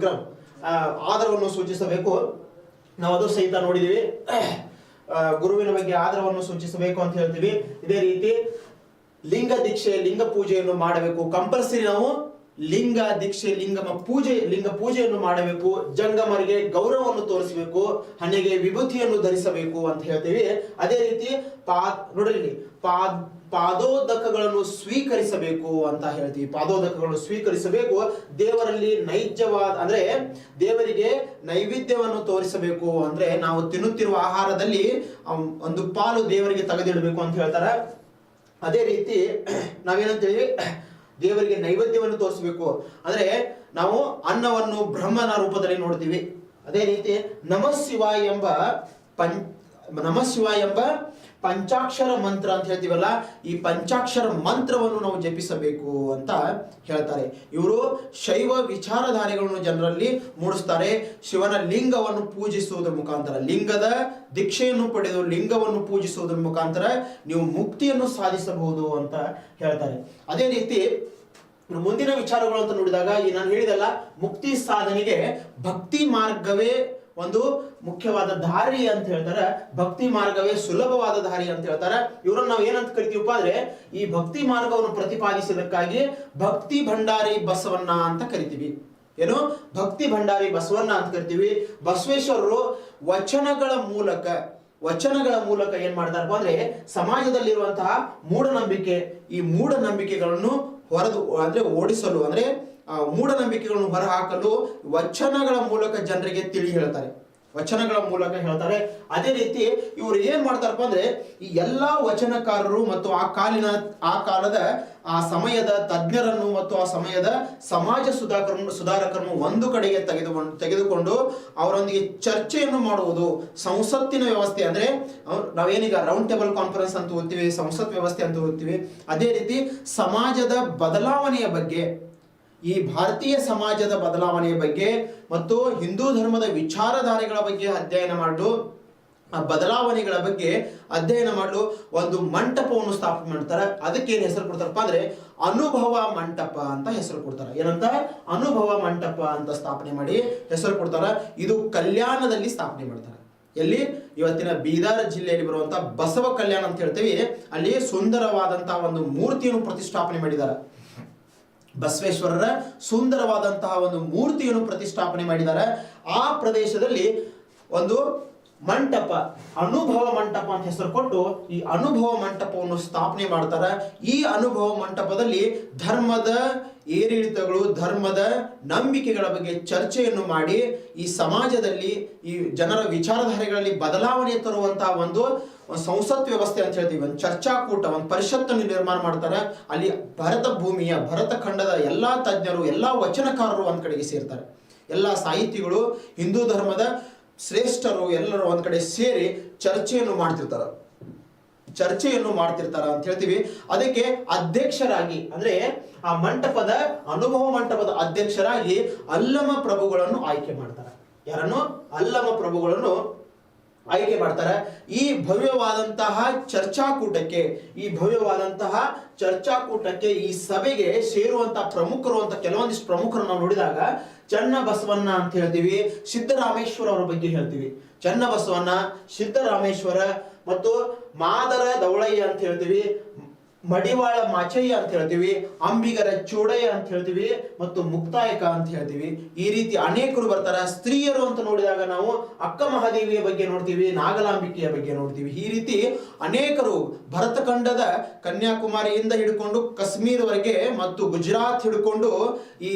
ವಿಕ್ರಮ್ ಆದರವನ್ನು ಸೂಚಿಸಬೇಕು. ನಾವು ಅದು ಸಹಿತ ನೋಡಿದೀವಿ. ಗುರುವಿನ ಬಗ್ಗೆ ಆದರವನ್ನು ಸೂಚಿಸಬೇಕು ಅಂತ ಹೇಳ್ತೀವಿ. ಇದೇ ರೀತಿ ಲಿಂಗ ದೀಕ್ಷೆ, ಲಿಂಗ ಪೂಜೆಯನ್ನು ಮಾಡಬೇಕು. ಕಂಪಲ್ಸರಿ ನಾವು ಲಿಂಗ ದೀಕ್ಷೆ, ಲಿಂಗ ಪೂಜೆಯನ್ನು ಮಾಡಬೇಕು. ಜಂಗಮರಿಗೆ ಗೌರವವನ್ನು ತೋರಿಸಬೇಕು. ಹಣೆಗೆ ವಿಭೂತಿಯನ್ನು ಧರಿಸಬೇಕು ಅಂತ ಹೇಳ್ತೀವಿ. ಅದೇ ರೀತಿ ನೋಡ್ರಿ ಪಾದೋದಕಗಳನ್ನು ಸ್ವೀಕರಿಸಬೇಕು ಅಂತ ಹೇಳ್ತೀವಿ. ಪಾದೋದಕಗಳನ್ನು ಸ್ವೀಕರಿಸಬೇಕು. ದೇವರಲ್ಲಿ ನೈಜವಾದ ಅಂದ್ರೆ ದೇವರಿಗೆ ನೈವೇದ್ಯವನ್ನು ತೋರಿಸಬೇಕು. ಅಂದ್ರೆ ನಾವು ತಿನ್ನುತ್ತಿರುವ ಆಹಾರದಲ್ಲಿ ಒಂದು ಪಾಲು ದೇವರಿಗೆ ತೆಗೆದಿಡಬೇಕು ಅಂತ ಹೇಳ್ತಾರೆ. ಅದೇ ರೀತಿ ನಾವೇನಂತೇಳಿ ದೇವರಿಗೆ ನೈವೇದ್ಯವನ್ನು ತೋರಿಸಬೇಕು. ಅಂದ್ರೆ ನಾವು ಅನ್ನವನ್ನು ಬ್ರಹ್ಮನ ರೂಪದಲ್ಲಿ ನೋಡ್ತೀವಿ. ಅದೇ ರೀತಿ ನಮಃ ಶಿವಾಯ ಎಂಬ ಪಂಚಾಕ್ಷರ ಮಂತ್ರ ಅಂತ ಹೇಳ್ತೀವಲ್ಲ, ಈ ಪಂಚಾಕ್ಷರ ಮಂತ್ರವನ್ನು ನಾವು ಜಪಿಸಬೇಕು ಅಂತ ಹೇಳ್ತಾರೆ. ಇವರು ಶೈವ ವಿಚಾರಧಾರೆಗಳನ್ನು ಜನರಲ್ಲಿ ಮೂಡಿಸ್ತಾರೆ. ಶಿವನ ಲಿಂಗವನ್ನು ಪೂಜಿಸುವುದರ ಮುಖಾಂತರ, ಲಿಂಗದ ದೀಕ್ಷೆಯನ್ನು ಪಡೆದು ಲಿಂಗವನ್ನು ಪೂಜಿಸುವುದರ ಮುಖಾಂತರ ನೀವು ಮುಕ್ತಿಯನ್ನು ಸಾಧಿಸಬಹುದು ಅಂತ ಹೇಳ್ತಾರೆ. ಅದೇ ರೀತಿ ಮುಂದಿನ ವಿಚಾರಗಳು ಅಂತ ನೋಡಿದಾಗ ಈ ನಾನು ಹೇಳಿದಲ್ಲ, ಮುಕ್ತಿ ಸಾಧನೆಗೆ ಭಕ್ತಿ ಮಾರ್ಗವೇ ಒಂದು ಮುಖ್ಯವಾದ ದಾರಿ ಅಂತ ಹೇಳ್ತಾರೆ. ಭಕ್ತಿ ಮಾರ್ಗವೇ ಸುಲಭವಾದ ದಾರಿ ಅಂತ ಹೇಳ್ತಾರೆ. ಇವರನ್ನು ನಾವು ಏನಂತ ಕರಿತೀವಪ್ಪ ಅಂದ್ರೆ, ಈ ಭಕ್ತಿ ಮಾರ್ಗವನ್ನು ಪ್ರತಿಪಾದಿಸಿದಕ್ಕಾಗಿ ಭಕ್ತಿ ಭಂಡಾರಿ ಬಸವಣ್ಣ ಅಂತ ಕರಿತೀವಿ. ಏನು ಭಕ್ತಿ ಭಂಡಾರಿ ಬಸವಣ್ಣ ಅಂತ ಕರಿತೀವಿ. ಬಸವೇಶ್ವರರು ವಚನಗಳ ಮೂಲಕ ಏನ್ ಮಾಡ್ತಾರಪ್ಪ ಅಂದ್ರೆ, ಸಮಾಜದಲ್ಲಿರುವಂತಹ ಮೂಢನಂಬಿಕೆ, ಈ ಮೂಢನಂಬಿಕೆಗಳನ್ನು ಓಡಿಸಲು, ಅಂದ್ರೆ ಮೂಢನಂಬಿಕೆಗಳನ್ನು ಹೊರಹಾಕಲು ವಚನಗಳ ಮೂಲಕ ಜನರಿಗೆ ಹೇಳ್ತಾರೆ. ಅದೇ ರೀತಿ ಇವರು ಏನ್ ಮಾಡ್ತಾರಪ್ಪ ಅಂದ್ರೆ, ಈ ಎಲ್ಲಾ ವಚನಕಾರರು ಮತ್ತು ಆ ಕಾಲದ ಆ ಸಮಯದ ತಜ್ಞರನ್ನು ಮತ್ತು ಆ ಸಮಯದ ಸಮಾಜ ಸುಧಾರಕರನ್ನು ಒಂದು ಕಡೆಗೆ ತೆಗೆದುಕೊಂಡು ಅವರೊಂದಿಗೆ ಚರ್ಚೆಯನ್ನು ಮಾಡುವುದು. ಸಂಸತ್ತಿನ ವ್ಯವಸ್ಥೆ ಅಂದ್ರೆ ನಾವೇನೀಗ ರೌಂಡ್ ಟೇಬಲ್ ಕಾನ್ಫರೆನ್ಸ್ ಅಂತ ಓದ್ತೀವಿ, ಸಂಸತ್ ವ್ಯವಸ್ಥೆ ಅಂತ ಓದ್ತೀವಿ. ಅದೇ ರೀತಿ ಸಮಾಜದ ಬದಲಾವಣೆಯ ಬಗ್ಗೆ, ಈ ಭಾರತೀಯ ಸಮಾಜದ ಬದಲಾವಣೆಯ ಬಗ್ಗೆ ಮತ್ತು ಹಿಂದೂ ಧರ್ಮದ ವಿಚಾರಧಾರೆಗಳ ಬಗ್ಗೆ ಅಧ್ಯಯನ ಮಾಡಲು, ಆ ಬದಲಾವಣೆಗಳ ಬಗ್ಗೆ ಅಧ್ಯಯನ ಮಾಡಲು ಒಂದು ಮಂಟಪವನ್ನು ಸ್ಥಾಪನೆ ಮಾಡ್ತಾರೆ. ಅದಕ್ಕೆ ಏನು ಹೆಸರು ಕೊಡ್ತಾರಪ್ಪ ಅಂದ್ರೆ, ಅನುಭವ ಮಂಟಪ ಅಂತ ಹೆಸರು ಕೊಡ್ತಾರೆ. ಏನಂತ? ಅನುಭವ ಮಂಟಪ ಅಂತ ಸ್ಥಾಪನೆ ಮಾಡಿ ಹೆಸರು ಕೊಡ್ತಾರೆ. ಇದು ಕಲ್ಯಾಣದಲ್ಲಿ ಸ್ಥಾಪನೆ ಮಾಡ್ತಾರೆ. ಎಲ್ಲಿ? ಇವತ್ತಿನ ಬೀದರ್ ಜಿಲ್ಲೆಯಲ್ಲಿ ಬರುವಂತಹ ಬಸವ ಕಲ್ಯಾಣ ಅಂತ ಹೇಳ್ತೀವಿ. ಅಲ್ಲಿ ಸುಂದರವಾದಂತಹ ಒಂದು ಮೂರ್ತಿಯನ್ನು ಪ್ರತಿಷ್ಠಾಪನೆ ಮಾಡಿದ್ದಾರೆ. ಬಸವೇಶ್ವರರ ಸುಂದರವಾದಂತಹ ಒಂದು ಮೂರ್ತಿಯನ್ನು ಪ್ರತಿಷ್ಠಾಪನೆ ಮಾಡಿದ್ದಾರೆ. ಆ ಪ್ರದೇಶದಲ್ಲಿ ಒಂದು ಮಂಟಪ, ಅನುಭವ ಮಂಟಪ ಅಂತ ಹೆಸರು ಕೊಟ್ಟು ಈ ಅನುಭವ ಮಂಟಪವನ್ನು ಸ್ಥಾಪನೆ ಮಾಡ್ತಾರೆ. ಈ ಅನುಭವ ಮಂಟಪದಲ್ಲಿ ಧರ್ಮದ ಏರಿಳಿತಗಳು, ಧರ್ಮದ ನಂಬಿಕೆಗಳ ಬಗ್ಗೆ ಚರ್ಚೆಯನ್ನು ಮಾಡಿ ಈ ಸಮಾಜದಲ್ಲಿ ಈ ಜನರ ವಿಚಾರಧಾರೆಗಳಲ್ಲಿ ಬದಲಾವಣೆ ತರುವಂತಹ ಒಂದು ಸಂಸತ್ ವ್ಯವಸ್ಥೆ ಅಂತ ಹೇಳ್ತೀವಿ, ಒಂದು ಚರ್ಚಾಕೂಟ, ಒಂದು ಪರಿಷತ್ತನ್ನು ನಿರ್ಮಾಣ ಮಾಡ್ತಾರೆ. ಅಲ್ಲಿ ಭರತ ಖಂಡದ ಎಲ್ಲಾ ತಜ್ಞರು, ಎಲ್ಲಾ ವಚನಕಾರರು ಒಂದ್ ಕಡೆಗೆ ಸೇರ್ತಾರೆ. ಎಲ್ಲಾ ಸಾಹಿತಿಗಳು, ಹಿಂದೂ ಧರ್ಮದ ಶ್ರೇಷ್ಠರು ಎಲ್ಲರೂ ಒಂದ್ ಕಡೆ ಸೇರಿ ಚರ್ಚೆಯನ್ನು ಮಾಡ್ತಿರ್ತಾರ ಅಂತ ಹೇಳ್ತೀವಿ. ಅದಕ್ಕೆ ಅಧ್ಯಕ್ಷರಾಗಿ, ಅಂದ್ರೆ ಆ ಅನುಭವ ಮಂಟಪದ ಅಧ್ಯಕ್ಷರಾಗಿ ಅಲ್ಲಮ ಪ್ರಭುಗಳನ್ನು ಆಯ್ಕೆ ಮಾಡ್ತಾರೆ. ಯಾರನ್ನು? ಅಲ್ಲಮ ಪ್ರಭುಗಳನ್ನು ಆಯ್ಕೆ ಮಾಡ್ತಾರೆ. ಈ ಭವ್ಯವಾದಂತಹ ಚರ್ಚಾಕೂಟಕ್ಕೆ ಈ ಸಭೆಗೆ ಸೇರುವಂತಹ ಪ್ರಮುಖರು ಅಂತ ಕೆಲವೊಂದಿಷ್ಟು ಪ್ರಮುಖರು ನಾವು ನೋಡಿದಾಗ ಚನ್ನಬಸವಣ್ಣ ಅಂತ ಹೇಳ್ತೀವಿ, ಸಿದ್ದರಾಮೇಶ್ವರ ಅವರ ಬಗ್ಗೆ ಹೇಳ್ತೀವಿ. ಚನ್ನಬಸವಣ್ಣ, ಸಿದ್ದರಾಮೇಶ್ವರ ಮತ್ತು ಮಾದರ ದವಳಯ್ಯ ಅಂತ ಹೇಳ್ತೀವಿ, ಮಡಿವಾಳ ಮಾಚಯ್ಯ ಅಂತ ಹೇಳ್ತೀವಿ, ಅಂಬಿಗರ ಚೋಡಯ್ಯ ಅಂತ ಹೇಳ್ತೀವಿ ಮತ್ತು ಮುಕ್ತಾಯಕ ಅಂತ ಹೇಳ್ತೀವಿ. ಈ ರೀತಿ ಅನೇಕರು ಬರ್ತಾರೆ. ಸ್ತ್ರೀಯರು ಅಂತ ನೋಡಿದಾಗ ನಾವು ಅಕ್ಕ ಮಹಾದೇವಿಯ ಬಗ್ಗೆ ನೋಡ್ತೀವಿ, ನಾಗಲಾಂಬಿಕೆಯ ಬಗ್ಗೆ ನೋಡ್ತೀವಿ. ಈ ರೀತಿ ಅನೇಕರು ಭರತಖಂಡದ ಕನ್ಯಾಕುಮಾರಿಯಿಂದ ಹಿಡ್ಕೊಂಡು ಕಾಶ್ಮೀರವರೆಗೆ ಮತ್ತು ಗುಜರಾತ್ ಹಿಡ್ಕೊಂಡು ಈ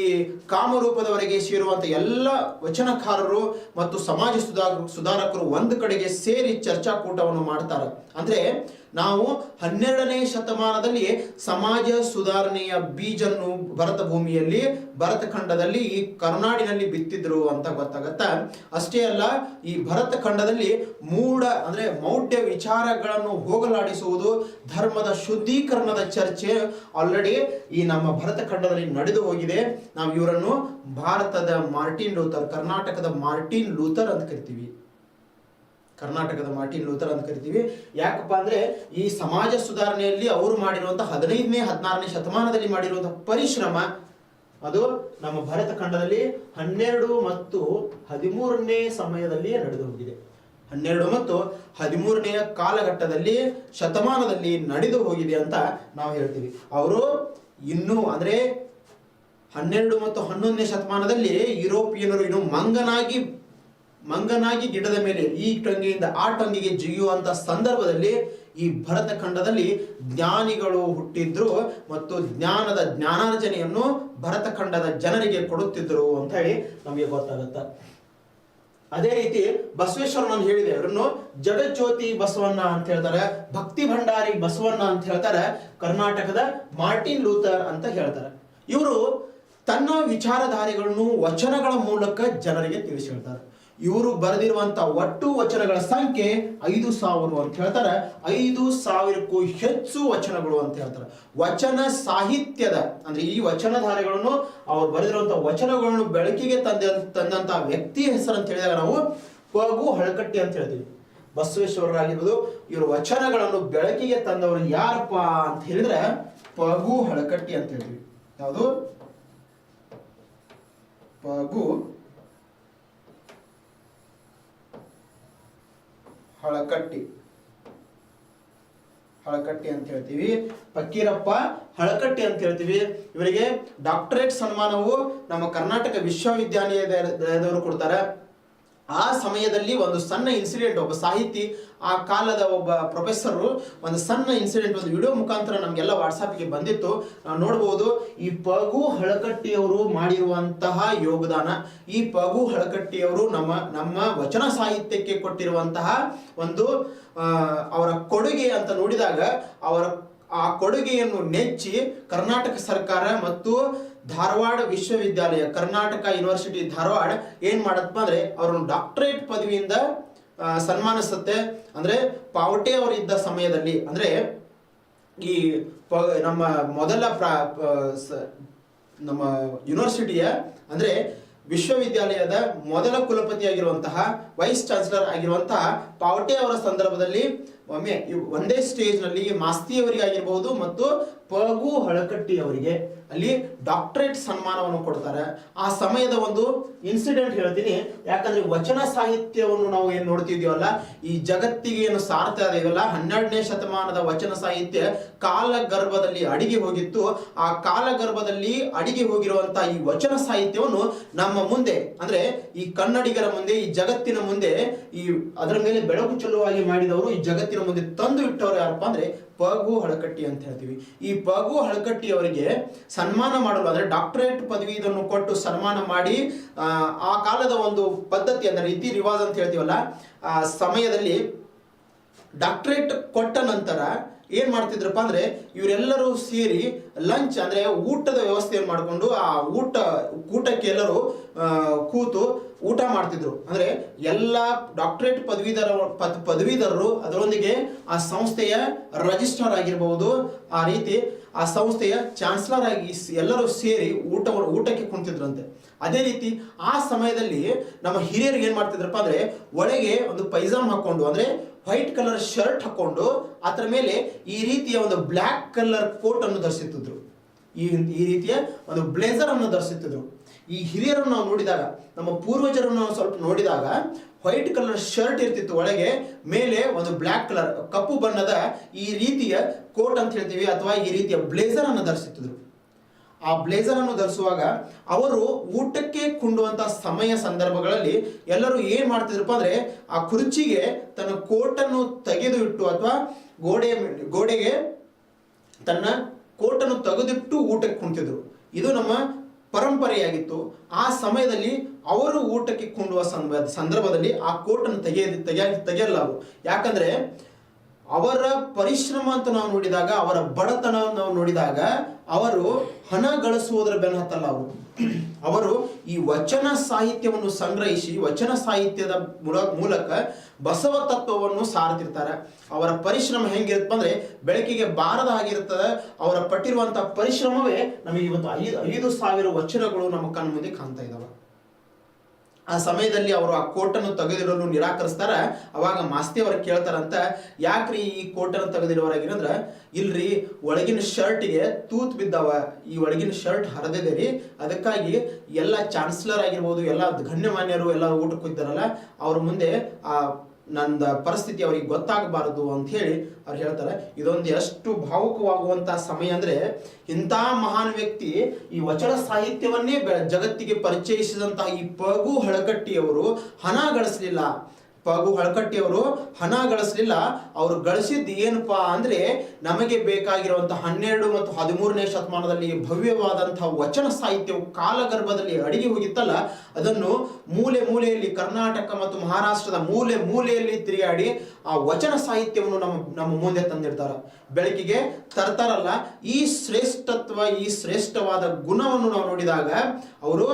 ಕಾಮರೂಪದವರೆಗೆ ಸೇರುವಂತ ಎಲ್ಲ ವಚನಕಾರರು ಮತ್ತು ಸಮಾಜ ಸುಧಾರಕರು ಒಂದು ಕಡೆಗೆ ಸೇರಿ ಚರ್ಚಾಕೂಟವನ್ನು ಮಾಡ್ತಾರೆ. ಅಂದ್ರೆ ನಾವು 12ನೇ ಶತಮಾನದಲ್ಲಿ ಸಮಾಜ ಸುಧಾರಣೆಯ ಬೀಜನ್ನು ಭರತಖಂಡದಲ್ಲಿ ಈ ಕರ್ನಾಡಿನಲ್ಲಿ ಬಿತ್ತಿದ್ರು ಅಂತ ಗೊತ್ತಾಗತ್ತ. ಅಷ್ಟೇ ಅಲ್ಲ, ಈ ಭರತಖಂಡದಲ್ಲಿ ಮೌಢ್ಯ ವಿಚಾರಗಳನ್ನು ಹೋಗಲಾಡಿಸುವುದು, ಧರ್ಮದ ಶುದ್ಧೀಕರಣದ ಚರ್ಚೆ ಆಲ್ರೆಡಿ ಈ ನಮ್ಮ ಭರತಖಂಡದಲ್ಲಿ ನಡೆದು ಹೋಗಿದೆ. ನಾವು ಇವರನ್ನು ಭಾರತದ ಮಾರ್ಟಿನ್ ಲೂಥರ್, ಕರ್ನಾಟಕದ ಮಾರ್ಟಿನ್ ಲೂಥರ್ ಅಂತ ಕರಿತೀವಿ. ಯಾಕಪ್ಪ ಅಂದ್ರೆ ಈ ಸಮಾಜ ಸುಧಾರಣೆಯಲ್ಲಿ ಅವರು ಮಾಡಿರುವಂತಹ 15ನೇ 16ನೇ ಶತಮಾನದಲ್ಲಿ ಮಾಡಿರುವಂತಹ ಪರಿಶ್ರಮ ಅದು ನಮ್ಮ ಭರತ ಖಂಡದಲ್ಲಿ 12 ಮತ್ತು 13ನೇ ಸಮಯದಲ್ಲಿ ನಡೆದು ಹೋಗಿದೆ. 12 ಮತ್ತು 13ನೇ ಕಾಲಘಟ್ಟದಲ್ಲಿ ಶತಮಾನದಲ್ಲಿ ನಡೆದು ಹೋಗಿದೆ ಅಂತ ನಾವು ಹೇಳ್ತೀವಿ. ಅವರು ಇನ್ನೂ ಅಂದ್ರೆ 12 ಮತ್ತು 11ನೇ ಶತಮಾನದಲ್ಲಿ ಯುರೋಪಿಯನರು ಇನ್ನು ಮಂಗನಾಗಿ ಗಿಡದ ಮೇಲೆ ಈ ಟೊಂಗೆಯಿಂದ ಆ ಟೊಂಗೆಗೆ ಜಿಗಿಯುವಂತ ಸಂದರ್ಭದಲ್ಲಿ ಈ ಭರತ ಖಂಡದಲ್ಲಿ ಜ್ಞಾನಿಗಳು ಹುಟ್ಟಿದ್ರು ಮತ್ತು ಜ್ಞಾನಾರ್ಜನೆಯನ್ನು ಭರತ ಖಂಡದ ಜನರಿಗೆ ಕೊಡುತ್ತಿದ್ರು ಅಂತ ಹೇಳಿ ನಮಗೆ ಗೊತ್ತಾಗುತ್ತೆ. ಅದೇ ರೀತಿ ಬಸವೇಶ್ವರನನ್ನು ಹೇಳಿದೆ, ಅವರನ್ನು ಜಗಜ್ಯೋತಿ ಬಸವಣ್ಣ ಅಂತ ಹೇಳ್ತಾರೆ, ಭಕ್ತಿ ಭಂಡಾರಿ ಬಸವಣ್ಣ ಅಂತ ಹೇಳ್ತಾರೆ, ಕರ್ನಾಟಕದ ಮಾರ್ಟಿನ್ ಲೂಥರ್ ಅಂತ ಹೇಳ್ತಾರೆ. ಇವರು ತನ್ನ ವಿಚಾರಧಾರೆಗಳನ್ನು ವಚನಗಳ ಮೂಲಕ ಜನರಿಗೆ ತಿಳಿಸಿ ಹೇಳ್ತಾರೆ. ಇವರು ಬರೆದಿರುವಂತಹ ಒಟ್ಟು ವಚನಗಳ ಸಂಖ್ಯೆ 5,000 ಅಂತ ಹೇಳ್ತಾರೆ. 5,000ಕ್ಕೂ ಹೆಚ್ಚು ವಚನಗಳು ಅಂತ ಹೇಳ್ತಾರೆ. ವಚನ ಸಾಹಿತ್ಯದ ಅಂದ್ರೆ ಈ ವಚನಧಾರೆಗಳನ್ನು ಅವರು ಬರೆದಿರುವಂತಹ ವಚನಗಳನ್ನು ಬೆಳಕಿಗೆ ತಂದಂತಹ ವ್ಯಕ್ತಿ ಹೆಸರು ಅಂತ ಹೇಳಿದಾಗ ನಾವು ಪಗು ಹಳಕಟ್ಟಿ ಅಂತ ಹೇಳ್ತೀವಿ. ಬಸವೇಶ್ವರರಾಗಿರ್ಬೋದು, ಇವರು ವಚನಗಳನ್ನು ಬೆಳಕಿಗೆ ತಂದವರು ಯಾರಪ್ಪ ಅಂತ ಹೇಳಿದ್ರೆ ಪಗು ಹಳಕಟ್ಟಿ ಅಂತ ಹೇಳ್ತೀವಿ. ಯಾವುದು? ಪಗು ಹಳಕಟ್ಟಿ ಅಂತ ಹೇಳ್ತೀವಿ. ಫಕೀರಪ್ಪ ಹಳಕಟ್ಟಿ ಅಂತ ಹೇಳ್ತೀವಿ. ಇವರಿಗೆ ಡಾಕ್ಟರೇಟ್ ಸನ್ಮಾನವು ನಮ್ಮ ಕರ್ನಾಟಕ ವಿಶ್ವವಿದ್ಯಾನಿಲಯದವರು ಕೊಡ್ತಾರೆ. ಆ ಸಮಯದಲ್ಲಿ ಒಂದು ಸಣ್ಣ ಇನ್ಸಿಡೆಂಟ್, ಒಬ್ಬ ಸಾಹಿತಿ, ಆ ಕಾಲದ ಒಬ್ಬ ಪ್ರೊಫೆಸರ್ ಒಂದು ಸಣ್ಣ ಇನ್ಸಿಡೆಂಟ್ ಒಂದು ವಿಡಿಯೋ ಮುಖಾಂತರ ನಮಗೆಲ್ಲ ವಾಟ್ಸಾಪ್ಗೆ ಬಂದಿತ್ತು, ನಾವು ನೋಡ್ಬೋದು. ಈ ಪಗು ಹಳಕಟ್ಟಿಯವರು ಮಾಡಿರುವಂತಹ ಯೋಗದಾನ, ಈ ಪಗು ಹಳಕಟ್ಟಿಯವರು ನಮ್ಮ ವಚನ ಸಾಹಿತ್ಯಕ್ಕೆ ಕೊಟ್ಟಿರುವಂತಹ ಒಂದು ಅವರ ಕೊಡುಗೆ ಅಂತ ನೋಡಿದಾಗ ಆ ಕೊಡುಗೆಯನ್ನು ನೆಚ್ಚಿ ಕರ್ನಾಟಕ ಸರ್ಕಾರ ಮತ್ತು ಧಾರವಾಡ ವಿಶ್ವವಿದ್ಯಾಲಯ, ಕರ್ನಾಟಕ ಯೂನಿವರ್ಸಿಟಿ ಧಾರವಾಡ ಏನ್ ಮಾಡತ್ತಪ್ಪ ಅಂದ್ರೆ ಅವ್ರನ್ನ ಡಾಕ್ಟರೇಟ್ ಪದವಿಯಿಂದ ಸನ್ಮಾನಿಸುತ್ತೆ. ಅಂದ್ರೆ ಪಾವಟೆ ಅವರು ಇದ್ದ ಸಮಯದಲ್ಲಿ, ಅಂದ್ರೆ ಈ ನಮ್ಮ ಮೊದಲ ನಮ್ಮ ಯೂನಿವರ್ಸಿಟಿಯ ಅಂದ್ರೆ ವಿಶ್ವವಿದ್ಯಾಲಯದ ಮೊದಲ ಕುಲಪತಿಯಾಗಿರುವಂತಹ ವೈಸ್ ಚಾನ್ಸಲರ್ ಆಗಿರುವಂತಹ ಪಾವಟೆ ಅವರ ಸಂದರ್ಭದಲ್ಲಿ ಒಮ್ಮೆ ಒಂದೇ ಸ್ಟೇಜ್ ನಲ್ಲಿ ಮಾಸ್ತಿಯವರಿಗೆ ಆಗಿರಬಹುದು ಮತ್ತು ಪಗು ಹಳಕಟ್ಟಿ ಅವರಿಗೆ ಅಲ್ಲಿ ಡಾಕ್ಟರೇಟ್ ಸನ್ಮಾನವನ್ನು ಕೊಡ್ತಾರೆ. ಆ ಸಮಯದ ಒಂದು ಇನ್ಸಿಡೆಂಟ್ ಹೇಳ್ತೀನಿ, ಯಾಕಂದ್ರೆ ವಚನ ಸಾಹಿತ್ಯವನ್ನು ನಾವು ಏನ್ ನೋಡ್ತಿದೀವಲ್ಲ, ಈ ಜಗತ್ತಿಗೆ ಏನು ಸಾರ್ತಾ ಇದೆಯಲ್ಲ, 12ನೇ ಶತಮಾನದ ವಚನ ಸಾಹಿತ್ಯ ಕಾಲಗರ್ಭದಲ್ಲಿ ಅಡಿಗೆ ಹೋಗಿತ್ತು. ಆ ಕಾಲಗರ್ಭದಲ್ಲಿ ಅಡಿಗೆ ಹೋಗಿರುವಂತಹ ಈ ವಚನ ಸಾಹಿತ್ಯವನ್ನು ನಮ್ಮ ಮುಂದೆ ಅಂದ್ರೆ ಈ ಕನ್ನಡಿಗರ ಮುಂದೆ, ಈ ಜಗತ್ತಿನ ಮುಂದೆ ಅದರ ಮೇಲೆ ಬೆಳಕು ಚೆಲ್ಲುವಾಗಿ ಮಾಡಿದವರು, ಈ ಜಗತ್ತಿನ ಮುಂದೆ ತಂದು ಇಟ್ಟವರು ಯಾರಪ್ಪ ಅಂದ್ರೆ ಪಗು ಹಳಕಟ್ಟಿ ಅಂತ ಹೇಳ್ತೀವಿ. ಈ ಪಗು ಹಳಕಟ್ಟಿ ಅವರಿಗೆ ಸನ್ಮಾನ ಮಾಡಲು ಅಂದ್ರೆ ಡಾಕ್ಟರೇಟ್ ಪದವಿ ಇದನ್ನು ಕೊಟ್ಟು ಸನ್ಮಾನ ಮಾಡಿ ಆ ಕಾಲದ ಒಂದು ಪದ್ಧತಿ ಅಂದ್ರೆ ರೀತಿ ರಿವಾಜ್ ಅಂತ ಹೇಳ್ತೀವಲ್ಲ, ಆ ಸಮಯದಲ್ಲಿ ಡಾಕ್ಟರೇಟ್ ಕೊಟ್ಟ ನಂತರ ಏನ್ ಮಾಡ್ತಿದ್ರಪ್ಪ ಅಂದ್ರೆ ಇವರೆಲ್ಲರೂ ಸೇರಿ ಲಂಚ್ ಅಂದ್ರೆ ಊಟದ ವ್ಯವಸ್ಥೆಯನ್ನು ಮಾಡಿಕೊಂಡು ಆ ಕೂಟಕ್ಕೆ ಎಲ್ಲರೂ ಕೂತು ಊಟ ಮಾಡ್ತಿದ್ರು. ಅಂದ್ರೆ ಎಲ್ಲ ಡಾಕ್ಟರೇಟ್ ಪದವೀಧರರು ಅದರೊಂದಿಗೆ ಆ ಸಂಸ್ಥೆಯ ರಿಜಿಸ್ಟ್ರಾರ್ ಆಗಿರಬಹುದು, ಆ ರೀತಿ ಆ ಸಂಸ್ಥೆಯ ಚಾನ್ಸಲರ್ ಆಗಿ ಎಲ್ಲರೂ ಸೇರಿ ಊಟಕ್ಕೆ ಕುಂತಿದ್ರಂತೆ. ಅದೇ ರೀತಿ ಆ ಸಮಯದಲ್ಲಿ ನಮ್ಮ ಹಿರಿಯರು ಏನ್ ಮಾಡ್ತಿದ್ರಪ್ಪ ಅಂದ್ರೆ ಒಳಗೆ ಒಂದು ಪೈಜಾಮ್ ಹಾಕೊಂಡು ಅಂದ್ರೆ ವೈಟ್ ಕಲರ್ ಶರ್ಟ್ ಹಾಕೊಂಡು ಅದರ ಮೇಲೆ ಈ ರೀತಿಯ ಒಂದು ಬ್ಲ್ಯಾಕ್ ಕಲರ್ ಕೋಟ್ ಅನ್ನು ಧರಿಸುತ್ತಿದ್ರು, ಈ ರೀತಿಯ ಒಂದು ಬ್ಲೇಸರ್ ಅನ್ನು ಧರಿಸುತ್ತಿದ್ರು. ಈ ಹಿರಿಯರನ್ನು ನಾವು ನೋಡಿದಾಗ, ನಮ್ಮ ಪೂರ್ವಜರನ್ನು ನಾವು ಸ್ವಲ್ಪ ನೋಡಿದಾಗ ವೈಟ್ ಕಲರ್ ಶರ್ಟ್ ಇರ್ತಿತ್ತು, ಒಳಗೆ ಮೇಲೆ ಒಂದು ಬ್ಲ್ಯಾಕ್ ಕಲರ್ ಕಪ್ಪು ಬಣ್ಣದ ಈ ರೀತಿಯ ಕೋಟ್ ಅಂತ ಹೇಳ್ತೀವಿ ಅಥವಾ ಈ ರೀತಿಯ ಬ್ಲೇಸರ್ ಅನ್ನು ಧರಿಸುತ್ತಿದ್ರು. ಆ ಬ್ಲೇಸರ್ ಅನ್ನು ಧರಿಸುವಾಗ ಅವರು ಊಟಕ್ಕೆ ಕುಂಡುವಂತಹ ಸಮಯ ಸಂದರ್ಭಗಳಲ್ಲಿ ಎಲ್ಲರೂ ಏನ್ ಮಾಡ್ತಿದ್ರಪ್ಪ ಅಂದ್ರೆ ಆ ಕುರ್ಚಿಗೆ ತನ್ನ ಕೋಟನ್ನು ತೆಗೆದು ಇಟ್ಟು ಅಥವಾ ಗೋಡೆಗೆ ತನ್ನ ಕೋಟನ್ನು ತೆಗೆದಿಟ್ಟು ಊಟಕ್ಕೆ ಕುಂತಿದ್ರು. ಇದು ನಮ್ಮ ಪರಂಪರೆಯಾಗಿತ್ತು. ಆ ಸಮಯದಲ್ಲಿ ಅವರು ಊಟಕ್ಕೆ ಕುಂಡುವ ಸಂದರ್ಭದಲ್ಲಿ ಆ ಕೋಟನ್ನು ತೆಗೆಯಲಾಗು. ಯಾಕಂದ್ರೆ ಅವರ ಪರಿಶ್ರಮ ಅಂತ ನಾವು ನೋಡಿದಾಗ, ಅವರ ಬಡತನ ನಾವು ನೋಡಿದಾಗ ಅವರು ಹಣ ಗಳಿಸುವುದರ ಬೆನ್ನ ಹತ್ತಲ್ಲ. ಅವರು ಈ ವಚನ ಸಾಹಿತ್ಯವನ್ನು ಸಂಗ್ರಹಿಸಿ ವಚನ ಸಾಹಿತ್ಯದ ಮೂಲಕ ಬಸವ ತತ್ವವನ್ನು ಸಾರುತ್ತಿರ್ತಾರೆ. ಅವರ ಪರಿಶ್ರಮ ಹೆಂಗಿರುತ್ತೆ ಅಂದ್ರೆ ಬೆಳಕಿಗೆ ಬಾರದ ಆಗಿರ್ತದೆ. ಅವರ ಪಟ್ಟಿರುವಂತಹ ಪರಿಶ್ರಮವೇ ನಮಗೆ ಇವತ್ತು 5,000 ವಚನಗಳು ನಮ್ಮ ಕಣ್ಣ ಮುಂದೆ ಕಾಣ್ತಾ ಇದ್ದಾವೆ. ಆ ಸಮಯದಲ್ಲಿ ಅವರು ಆ ಕೋಟನ್ನು ತೆಗೆದಿಡಲು ನಿರಾಕರಿಸ್ತಾರ. ಅವಾಗ ಮಾಸ್ತಿ ಅವ್ರು ಕೇಳ್ತಾರಂತ, ಯಾಕ್ರಿ ಈ ಕೋಟನ್ನು ತೆಗೆದಿಡುವರಾಗಿರಂದ್ರ, ಇಲ್ರಿ ಒಳಗಿನ ಶರ್ಟ್ಗೆ ತೂತ್ ಬಿದ್ದಾವ, ಈ ಒಳಗಿನ ಶರ್ಟ್ ಹರಿದಿದೆ ರೀ, ಅದಕ್ಕಾಗಿ ಎಲ್ಲ ಚಾನ್ಸಲರ್ ಆಗಿರ್ಬೋದು, ಎಲ್ಲ ಗಣ್ಯಮಾನ್ಯರು ಎಲ್ಲ ಊಟಕ್ಕೆ ಇದ್ದಾರಲ್ಲ, ಅವ್ರ ಮುಂದೆ ಆ ನನ್ನ ಪರಿಸ್ಥಿತಿ ಅವ್ರಿಗೆ ಗೊತ್ತಾಗಬಾರದು ಅಂತ ಹೇಳಿ ಅವ್ರು ಹೇಳ್ತಾರೆ. ಇದೊಂದು ಎಷ್ಟು ಭಾವುಕವಾಗುವಂತಹ ಸಮಯ ಅಂದ್ರೆ, ಇಂಥ ಮಹಾನ್ ವ್ಯಕ್ತಿ ಈ ವಚನ ಸಾಹಿತ್ಯವನ್ನೇ ಜಗತ್ತಿಗೆ ಪರಿಚಯಿಸಿದಂತಹ ಈ ಪಗು ಹಳಕಟ್ಟಿಯವರು ಹಣ ಗಳಿಸಲಿಲ್ಲ. ಪಗು ಹಳಕಟ್ಟಿಯವರು ಹಣ ಗಳಿಸಲಿಲ್ಲ. ಅವರು ಗಳಿಸಿದ್ದು ಏನಪ್ಪಾ ಅಂದ್ರೆ, ನಮಗೆ ಬೇಕಾಗಿರುವಂತಹ 12 ಮತ್ತು 13ನೇ ಶತಮಾನದಲ್ಲಿ ಭವ್ಯವಾದಂತಹ ವಚನ ಸಾಹಿತ್ಯವು ಕಾಲಗರ್ಭದಲ್ಲಿ ಅಡಗಿ ಹೋಗಿತ್ತಲ್ಲ, ಅದನ್ನು ಮೂಲೆ ಮೂಲೆಯಲ್ಲಿ, ಕರ್ನಾಟಕ ಮತ್ತು ಮಹಾರಾಷ್ಟ್ರದ ಮೂಲೆ ಮೂಲೆಯಲ್ಲಿ ತಿರುಗಾಡಿ ಆ ವಚನ ಸಾಹಿತ್ಯವನ್ನು ನಮ್ಮ ಮುಂದೆ ತಂದಿರ್ತಾರ, ಬೆಳಕಿಗೆ ತರ್ತಾರಲ್ಲ. ಈ ಶ್ರೇಷ್ಠತ್ವ, ಈ ಶ್ರೇಷ್ಠವಾದ ಗುಣವನ್ನು ನಾವು ನೋಡಿದಾಗ ಅವರು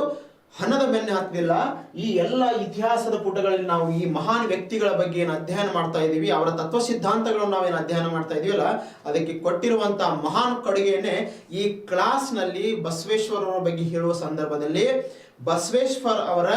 ಹಣದ ಬೆನ್ನೆ ಹತ್ತಲಿಲ್ಲ. ಈ ಎಲ್ಲ ಇತಿಹಾಸದ ಪುಟಗಳಲ್ಲಿ ನಾವು ಈ ಮಹಾನ್ ವ್ಯಕ್ತಿಗಳ ಬಗ್ಗೆ ಏನು ಅಧ್ಯಯನ ಮಾಡ್ತಾ ಇದ್ದೀವಿ, ಅವರ ತತ್ವ ಸಿದ್ಧಾಂತಗಳನ್ನು ನಾವೇನು ಅಧ್ಯಯನ ಮಾಡ್ತಾ ಇದೀವಲ್ಲ, ಅದಕ್ಕೆ ಕೊಟ್ಟಿರುವಂತಹ ಮಹಾನ್ ಕೊಡುಗೆಯನ್ನೇ ಈ ಕ್ಲಾಸ್ನಲ್ಲಿ ಬಸವೇಶ್ವರರ ಬಗ್ಗೆ ಹೇಳುವ ಸಂದರ್ಭದಲ್ಲಿ, ಬಸವೇಶ್ವರ ಅವರ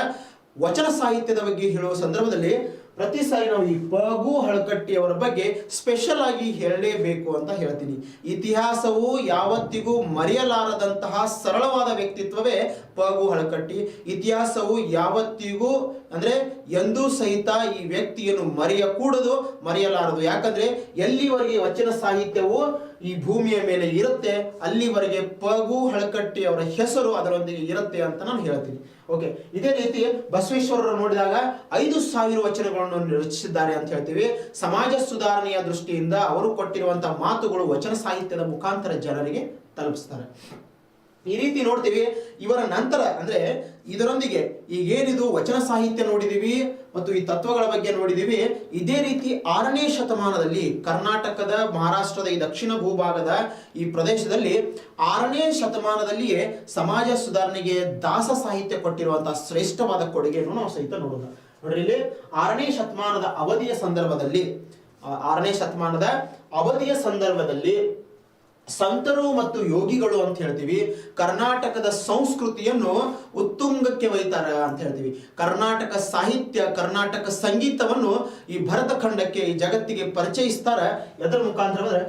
ವಚನ ಸಾಹಿತ್ಯದ ಬಗ್ಗೆ ಹೇಳುವ ಸಂದರ್ಭದಲ್ಲಿ ಪ್ರತಿ ಸಾರಿ ನಾವು ಈ ಪಗು ಹಳಕಟ್ಟಿಯವರ ಬಗ್ಗೆ ಸ್ಪೆಷಲ್ ಆಗಿ ಹೇಳಲೇಬೇಕು ಅಂತ ಹೇಳ್ತೀನಿ. ಇತಿಹಾಸವು ಯಾವತ್ತಿಗೂ ಮರೆಯಲಾರದಂತಹ ಸರಳವಾದ ವ್ಯಕ್ತಿತ್ವವೇ ಪಗು ಹಳಕಟ್ಟಿ. ಇತಿಹಾಸವು ಯಾವತ್ತಿಗೂ ಅಂದ್ರೆ ಎಂದೂ ಸಹಿತ ಈ ವ್ಯಕ್ತಿಯನ್ನು ಮರೆಯಕೂಡದು, ಮರೆಯಲಾರದು. ಯಾಕಂದ್ರೆ ಎಲ್ಲಿವರೆಗೆ ವಚನ ಸಾಹಿತ್ಯವು ಈ ಭೂಮಿಯ ಮೇಲೆ ಇರುತ್ತೆ, ಅಲ್ಲಿವರೆಗೆ ಪಗು ಹಳಕಟ್ಟಿ ಅವರ ಹೆಸರು ಅದರೊಂದಿಗೆ ಇರುತ್ತೆ ಅಂತ ನಾನು ಹೇಳ್ತೀನಿ. ಓಕೆ, ಇದೇ ರೀತಿ ಬಸವೇಶ್ವರರು ನೋಡಿದಾಗ 5,000 ವಚನಗಳನ್ನು ರಚಿಸಿದ್ದಾರೆ ಅಂತ ಹೇಳ್ತೀವಿ. ಸಮಾಜ ಸುಧಾರಣೆಯ ದೃಷ್ಟಿಯಿಂದ ಅವರು ಕೊಟ್ಟಿರುವಂತಹ ಮಾತುಗಳು ವಚನ ಸಾಹಿತ್ಯದ ಮುಖಾಂತರ ಜನರಿಗೆ ತಲುಪಿಸ್ತಾರೆ. ಈ ರೀತಿ ನೋಡ್ತೀವಿ. ಇವರ ನಂತರ ಅಂದ್ರೆ ಇದರೊಂದಿಗೆ ಈಗೇನಿದು ವಚನ ಸಾಹಿತ್ಯ ನೋಡಿದೀವಿ ಮತ್ತು ಈ ತತ್ವಗಳ ಬಗ್ಗೆ ನೋಡಿದೀವಿ. ಇದೇ ರೀತಿ 6ನೇ ಶತಮಾನದಲ್ಲಿ ಕರ್ನಾಟಕದ, ಮಹಾರಾಷ್ಟ್ರದ ಈ ದಕ್ಷಿಣ ಭೂಭಾಗದ ಈ ಪ್ರದೇಶದಲ್ಲಿ 6ನೇ ಶತಮಾನದಲ್ಲಿಯೇ ಸಮಾಜ ಸುಧಾರಣೆಗೆ ದಾಸ ಸಾಹಿತ್ಯ ಕೊಟ್ಟಿರುವಂತಹ ಶ್ರೇಷ್ಠವಾದ ಕೊಡುಗೆಯನ್ನು ನಾವು ಸಹಿತ ನೋಡೋಣ. ನೋಡ್ರಿ, ಇಲ್ಲಿ 6ನೇ ಶತಮಾನದ ಅವಧಿಯ ಸಂದರ್ಭದಲ್ಲಿ, 6ನೇ ಶತಮಾನದ ಅವಧಿಯ ಸಂದರ್ಭದಲ್ಲಿ ಸಂತರು ಮತ್ತು ಯೋಗಿಗಳು ಅಂತ ಹೇಳ್ತೀವಿ ಕರ್ನಾಟಕದ ಸಂಸ್ಕೃತಿಯನ್ನು ಉತ್ತುಂಗಕ್ಕೆ ಒಯ್ತಾರೆ ಅಂತ ಹೇಳ್ತೀವಿ. ಕರ್ನಾಟಕ ಸಾಹಿತ್ಯ, ಕರ್ನಾಟಕ ಸಂಗೀತವನ್ನು ಈ ಭರತ ಖಂಡಕ್ಕೆ, ಈ ಜಗತ್ತಿಗೆ ಪರಿಚಯಿಸ್ತಾರೆ. ಎದರ ಮುಖಾಂತರ ಅಂದ್ರೆ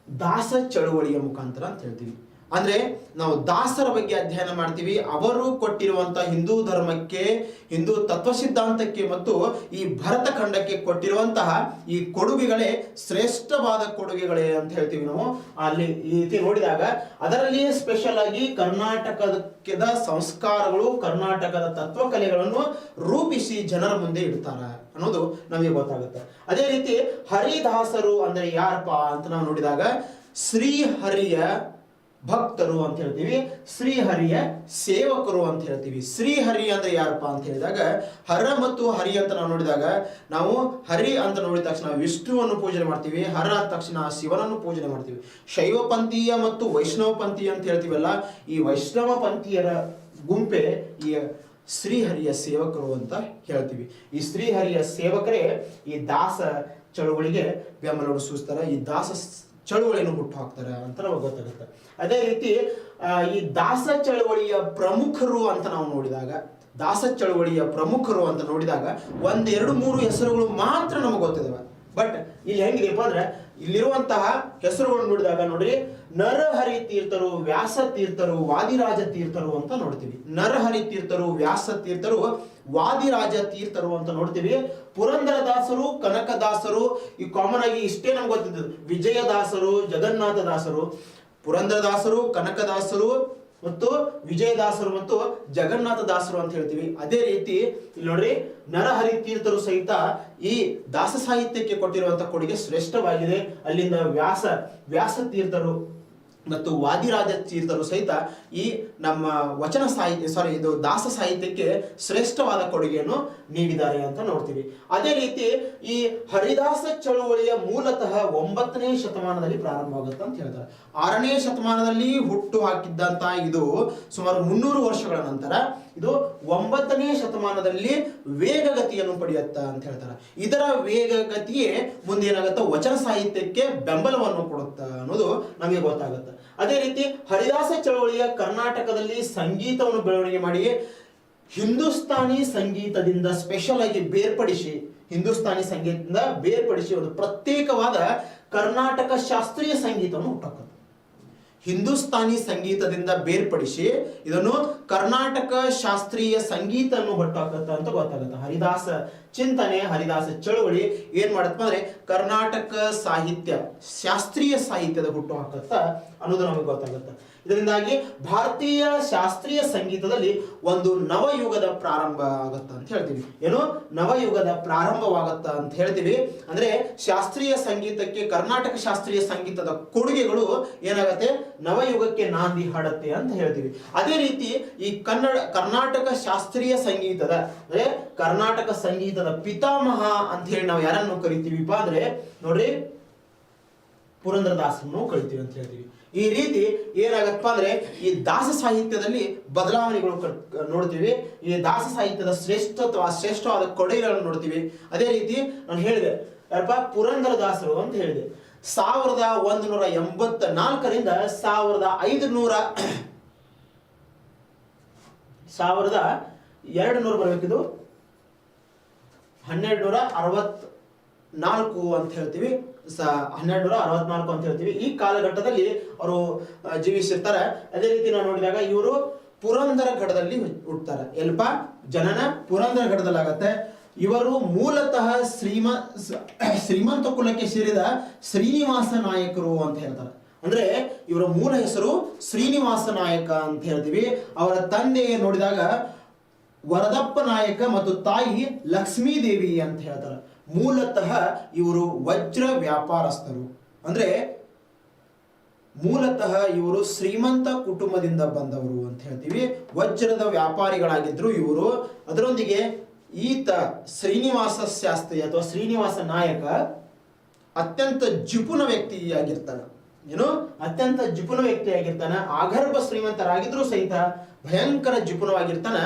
ದಾಸ ಚಳುವಳಿಯ ಮುಖಾಂತರ ಅಂತ ಹೇಳ್ತೀವಿ. ಅಂದ್ರೆ ನಾವು ದಾಸರ ಬಗ್ಗೆ ಅಧ್ಯಯನ ಮಾಡ್ತೀವಿ. ಅವರು ಕೊಟ್ಟಿರುವಂತಹ ಹಿಂದೂ ಧರ್ಮಕ್ಕೆ, ಹಿಂದೂ ತತ್ವ ಸಿದ್ಧಾಂತಕ್ಕೆ ಮತ್ತು ಈ ಭರತ ಖಂಡಕ್ಕೆ ಕೊಟ್ಟಿರುವಂತಹ ಈ ಕೊಡುಗೆಗಳೇ ಶ್ರೇಷ್ಠವಾದ ಕೊಡುಗೆಗಳೇ ಅಂತ ಹೇಳ್ತೀವಿ ನಾವು. ಅಲ್ಲಿ ಈ ರೀತಿ ನೋಡಿದಾಗ ಅದರಲ್ಲಿಯೇ ಸ್ಪೆಷಲ್ ಆಗಿ ಕರ್ನಾಟಕದ ಸಂಸ್ಕಾರಗಳು, ಕರ್ನಾಟಕದ ತತ್ವ ಕಲೆಗಳನ್ನು ರೂಪಿಸಿ ಜನರ ಮುಂದೆ ಇಡ್ತಾರ ಅನ್ನೋದು ನಮಗೆ ಗೊತ್ತಾಗುತ್ತೆ. ಅದೇ ರೀತಿ ಹರಿದಾಸರು ಅಂದ್ರೆ ಯಾರಪ್ಪ ಅಂತ ನಾವು ನೋಡಿದಾಗ ಶ್ರೀಹರಿಯ ಭಕ್ತರು ಅಂತ ಹೇಳ್ತೀವಿ, ಶ್ರೀಹರಿಯ ಸೇವಕರು ಅಂತ ಹೇಳ್ತೀವಿ. ಶ್ರೀಹರಿ ಅಂದ್ರೆ ಯಾರಪ್ಪ ಅಂತ ಹೇಳಿದಾಗ ಹರ ಮತ್ತು ಹರಿ ಅಂತ ನಾವು ನೋಡಿದಾಗ, ನಾವು ಹರಿ ಅಂತ ನೋಡಿದ ತಕ್ಷಣ ವಿಷ್ಣುವನ್ನು ಪೂಜನೆ ಮಾಡ್ತೀವಿ, ಹರ ಅಂದ ತಕ್ಷಣ ಶಿವನನ್ನು ಪೂಜನೆ ಮಾಡ್ತೀವಿ. ಶೈವ ಪಂಥೀಯ ಮತ್ತು ವೈಷ್ಣವ ಪಂಥೀಯ ಅಂತ ಹೇಳ್ತೀವಲ್ಲ, ಈ ವೈಷ್ಣವ ಪಂಥೀಯರ ಗುಂಪೆ ಈ ಶ್ರೀಹರಿಯ ಸೇವಕರು ಅಂತ ಹೇಳ್ತೀವಿ. ಈ ಶ್ರೀಹರಿಯ ಸೇವಕರೇ ಈ ದಾಸ ಚಳುವಳಿಗೆ ಬೆಂಬಲವನ್ನು ಸೂಚಿಸ್ತಾರೆ, ಈ ದಾಸ ಚಳುವಳಿಯನ್ನು ಹುಟ್ಟು ಹಾಕ್ತಾರೆ ಅಂತ ನಮಗೆ ಗೊತ್ತಾಗುತ್ತೆ. ಅದೇ ರೀತಿ ಈ ದಾಸ ಚಳುವಳಿಯ ಪ್ರಮುಖರು ಅಂತ ನಾವು ನೋಡಿದಾಗ, ದಾಸ ಚಳುವಳಿಯ ಪ್ರಮುಖರು ಅಂತ ನೋಡಿದಾಗ 1, 2, 3 ಹೆಸರುಗಳು ಮಾತ್ರ ನಮಗೆ ಗೊತ್ತಿದಾವೆ. ಬಟ್ ಇಲ್ಲಿ ಹೆಂಗಿದೆಯಪ್ಪ ಅಂದ್ರೆ, ಇಲ್ಲಿರುವಂತಹ ಹೆಸರುಗಳನ್ನು ನೋಡಿದಾಗ ನೋಡ್ರಿ, ನರಹರಿ ತೀರ್ಥರು, ವ್ಯಾಸ ತೀರ್ಥರು, ವಾದಿರಾಜ ತೀರ್ಥರು ಅಂತ ನೋಡ್ತೀವಿ. ನರಹರಿ ತೀರ್ಥರು, ವ್ಯಾಸ ತೀರ್ಥರು, ವಾದಿರಾಜ ತೀರ್ಥರು ಅಂತ ನೋಡ್ತೀವಿ. ಪುರಂದರದಾಸರು, ಕನಕದಾಸರು, ಈ ಕಾಮನ್ ಆಗಿ ಇಷ್ಟೇ ನಮ್ಗೆ ಗೊತ್ತಿದ್ದು. ವಿಜಯದಾಸರು, ಜಗನ್ನಾಥದಾಸರು, ಪುರಂದರದಾಸರು, ಕನಕದಾಸರು ಮತ್ತು ವಿಜಯದಾಸರು ಮತ್ತು ಜಗನ್ನಾಥದಾಸರು ಅಂತ ಹೇಳ್ತೀವಿ. ಅದೇ ರೀತಿ ಇಲ್ಲಿ ನೋಡ್ರಿ, ನರಹರಿ ತೀರ್ಥರು ಸಹಿತ ಈ ದಾಸ ಸಾಹಿತ್ಯಕ್ಕೆ ಕೊಟ್ಟಿರುವಂತಹ ಕೊಡುಗೆ ಶ್ರೇಷ್ಠವಾಗಿದೆ. ಅಲ್ಲಿಂದ ವ್ಯಾಸ ತೀರ್ಥರು ಮತ್ತು ವಾದಿರಾಜ ತೀರ್ಥರು ಸಹಿತ ಈ ನಮ್ಮ ವಚನ ಸಾಹಿತ್ಯ ಇದು ದಾಸ ಸಾಹಿತ್ಯಕ್ಕೆ ಶ್ರೇಷ್ಠವಾದ ಕೊಡುಗೆಯನ್ನು ನೀಡಿದ್ದಾರೆ ಅಂತ ನೋಡ್ತೀವಿ. ಅದೇ ರೀತಿ ಈ ಹರಿದಾಸ ಚಳುವಳಿಯ ಮೂಲತಃ 9ನೇ ಶತಮಾನದಲ್ಲಿ ಪ್ರಾರಂಭವಾಗುತ್ತೆ ಅಂತ ಹೇಳ್ತಾರೆ. 6ನೇ ಶತಮಾನದಲ್ಲಿ ಹುಟ್ಟು ಹಾಕಿದ್ದಂತ ಇದು ಸುಮಾರು 300 ವರ್ಷಗಳ ನಂತರ ಇದು 9ನೇ ಶತಮಾನದಲ್ಲಿ ವೇಗಗತಿಯನ್ನು ಪಡೆಯುತ್ತ ಅಂತ ಹೇಳ್ತಾರೆ. ಇದರ ವೇಗಗತಿಯೇ ಮುಂದೇನಾಗುತ್ತೆ, ವಚನ ಸಾಹಿತ್ಯಕ್ಕೆ ಬೆಂಬಲವನ್ನು ಕೊಡುತ್ತ ಅನ್ನೋದು ನಮಗೆ ಗೊತ್ತಾಗುತ್ತೆ. ಅದೇ ರೀತಿ ಹರಿದಾಸ ಚಳವಳಿಯ ಕರ್ನಾಟಕದಲ್ಲಿ ಸಂಗೀತವನ್ನು ಬೆಳವಣಿಗೆ ಮಾಡಿ ಹಿಂದೂಸ್ತಾನಿ ಸಂಗೀತದಿಂದ ಸ್ಪೆಷಲ್ ಆಗಿ ಬೇರ್ಪಡಿಸಿ, ಹಿಂದೂಸ್ತಾನಿ ಸಂಗೀತದಿಂದ ಬೇರ್ಪಡಿಸಿ ಒಂದು ಪ್ರತ್ಯೇಕವಾದ ಕರ್ನಾಟಕ ಶಾಸ್ತ್ರೀಯ ಸಂಗೀತವನ್ನು ಹುಟ್ಟುಹಾಕುತ್ತೆ. ಹಿಂದೂಸ್ತಾನಿ ಸಂಗೀತದಿಂದ ಬೇರ್ಪಡಿಸಿ ಇದನ್ನು ಕರ್ನಾಟಕ ಶಾಸ್ತ್ರೀಯ ಸಂಗೀತ ಅನ್ನು ಹುಟ್ಟುಹಾಕುತ್ತೆ ಅಂತ ಗೊತ್ತಾಗುತ್ತೆ. ಹರಿದಾಸ ಚಿಂತನೆ, ಹರಿದಾಸ ಚಳವಳಿ ಏನ್ ಮಾಡತ್ತಪ್ಪ ಅಂದ್ರೆ ಕರ್ನಾಟಕ ಸಾಹಿತ್ಯ, ಶಾಸ್ತ್ರೀಯ ಸಾಹಿತ್ಯದ ಹುಟ್ಟು ಹಾಕತ್ತ ಅನ್ನೋದು ನಮಗೆ ಗೊತ್ತಾಗುತ್ತೆ. ಇದರಿಂದಾಗಿ ಭಾರತೀಯ ಶಾಸ್ತ್ರೀಯ ಸಂಗೀತದಲ್ಲಿ ಒಂದು ನವಯುಗದ ಪ್ರಾರಂಭ ಆಗತ್ತ ಅಂತ ಹೇಳ್ತೀವಿ. ಏನು ನವಯುಗದ ಪ್ರಾರಂಭವಾಗತ್ತ ಅಂತ ಹೇಳ್ತೀವಿ. ಅಂದ್ರೆ ಶಾಸ್ತ್ರೀಯ ಸಂಗೀತಕ್ಕೆ, ಕರ್ನಾಟಕ ಶಾಸ್ತ್ರೀಯ ಸಂಗೀತದ ಕೊಡುಗೆಗಳು ಏನಾಗತ್ತೆ, ನವಯುಗಕ್ಕೆ ನಾಂದಿ ಹಾಡತ್ತೆ ಅಂತ ಹೇಳ್ತೀವಿ. ಅದೇ ರೀತಿ ಈ ಕರ್ನಾಟಕ ಶಾಸ್ತ್ರೀಯ ಸಂಗೀತದ ಅಂದ್ರೆ ಕರ್ನಾಟಕ ಸಂಗೀತದ ಪಿತಾಮಹ ಅಂತ ಹೇಳಿ ನಾವು ಯಾರನ್ನು ಕರಿತೀವಿಪ್ಪ ಅಂದ್ರೆ ನೋಡ್ರಿ ಪುರಂದರದಾಸರನ್ನು ಕರಿತೀವಿ ಅಂತ ಹೇಳ್ತೀವಿ. ಈ ರೀತಿ ಏನಾಗತ್ತಪ್ಪ ಅಂದ್ರೆ ಈ ದಾಸ ಸಾಹಿತ್ಯದಲ್ಲಿ ಬದಲಾವಣೆಗಳು ನೋಡ್ತೀವಿ. ಈ ದಾಸ ಸಾಹಿತ್ಯದ ಶ್ರೇಷ್ಠವಾದ ಕೊಡುಗೆಗಳನ್ನು ನೋಡ್ತೀವಿ. ಅದೇ ರೀತಿ ನಾನು ಹೇಳಿದೆ ಯಾರಪ್ಪ, ಪುರಂದರದಾಸರು ಅಂತ ಹೇಳಿದೆ. 1184ರಿಂದ 1200 ಬರಬೇಕಿದು 1264 ಅಂತ ಹೇಳ್ತೀವಿ. 1264 ಅಂತ ಹೇಳ್ತೀವಿ. ಈ ಕಾಲಘಟ್ಟದಲ್ಲಿ ಅವರು ಜೀವಿಸಿರ್ತಾರೆ. ಅದೇ ರೀತಿ ನಾವು ನೋಡಿದಾಗ ಇವರು ಪುರಂದರಗಢದಲ್ಲಿ ಹುಟ್ಟುತ್ತಾರೆ. ಎಲ್ಪ ಜನನ ಪುರಂದರಗಢದಲ್ಲಿ ಆಗತ್ತೆ. ಇವರು ಮೂಲತಃ ಶ್ರೀಮಂತ ಕುಲಕ್ಕೆ ಸೇರಿದ ಶ್ರೀನಿವಾಸ ನಾಯಕರು ಅಂತ ಹೇಳ್ತಾರೆ. ಅಂದ್ರೆ ಇವರ ಮೂಲ ಹೆಸರು ಶ್ರೀನಿವಾಸ ನಾಯಕ ಅಂತ ಹೇಳ್ತೀವಿ. ಅವರ ತಂದೆ ನೋಡಿದಾಗ ವರದಪ್ಪ ನಾಯಕ ಮತ್ತು ತಾಯಿ ಲಕ್ಷ್ಮೀದೇವಿ ಅಂತ ಹೇಳ್ತಾರೆ. ಮೂಲತಃ ಇವರು ವಜ್ರ ವ್ಯಾಪಾರಸ್ಥರು. ಅಂದ್ರೆ ಮೂಲತಃ ಇವರು ಶ್ರೀಮಂತ ಕುಟುಂಬದಿಂದ ಬಂದವರು ಅಂತ ಹೇಳ್ತೀವಿ. ವಜ್ರದ ವ್ಯಾಪಾರಿಗಳಾಗಿದ್ರು ಇವರು. ಅದರೊಂದಿಗೆ ಈತ ಶ್ರೀನಿವಾಸ ಶಾಸ್ತ್ರಿ ಅಥವಾ ಶ್ರೀನಿವಾಸ ನಾಯಕ ಅತ್ಯಂತ ಜಿಪುಣ ವ್ಯಕ್ತಿಯಾಗಿರ್ತಾನೆ. ಏನು ಅತ್ಯಂತ ಜಿಪುಣ ವ್ಯಕ್ತಿಯಾಗಿರ್ತಾನೆ. ಆಗರ್ಭ ಶ್ರೀಮಂತರಾಗಿದ್ರು ಸಹಿತ ಭಯಂಕರ ಜಿಪುಣವಾಗಿರ್ತಾನೆ.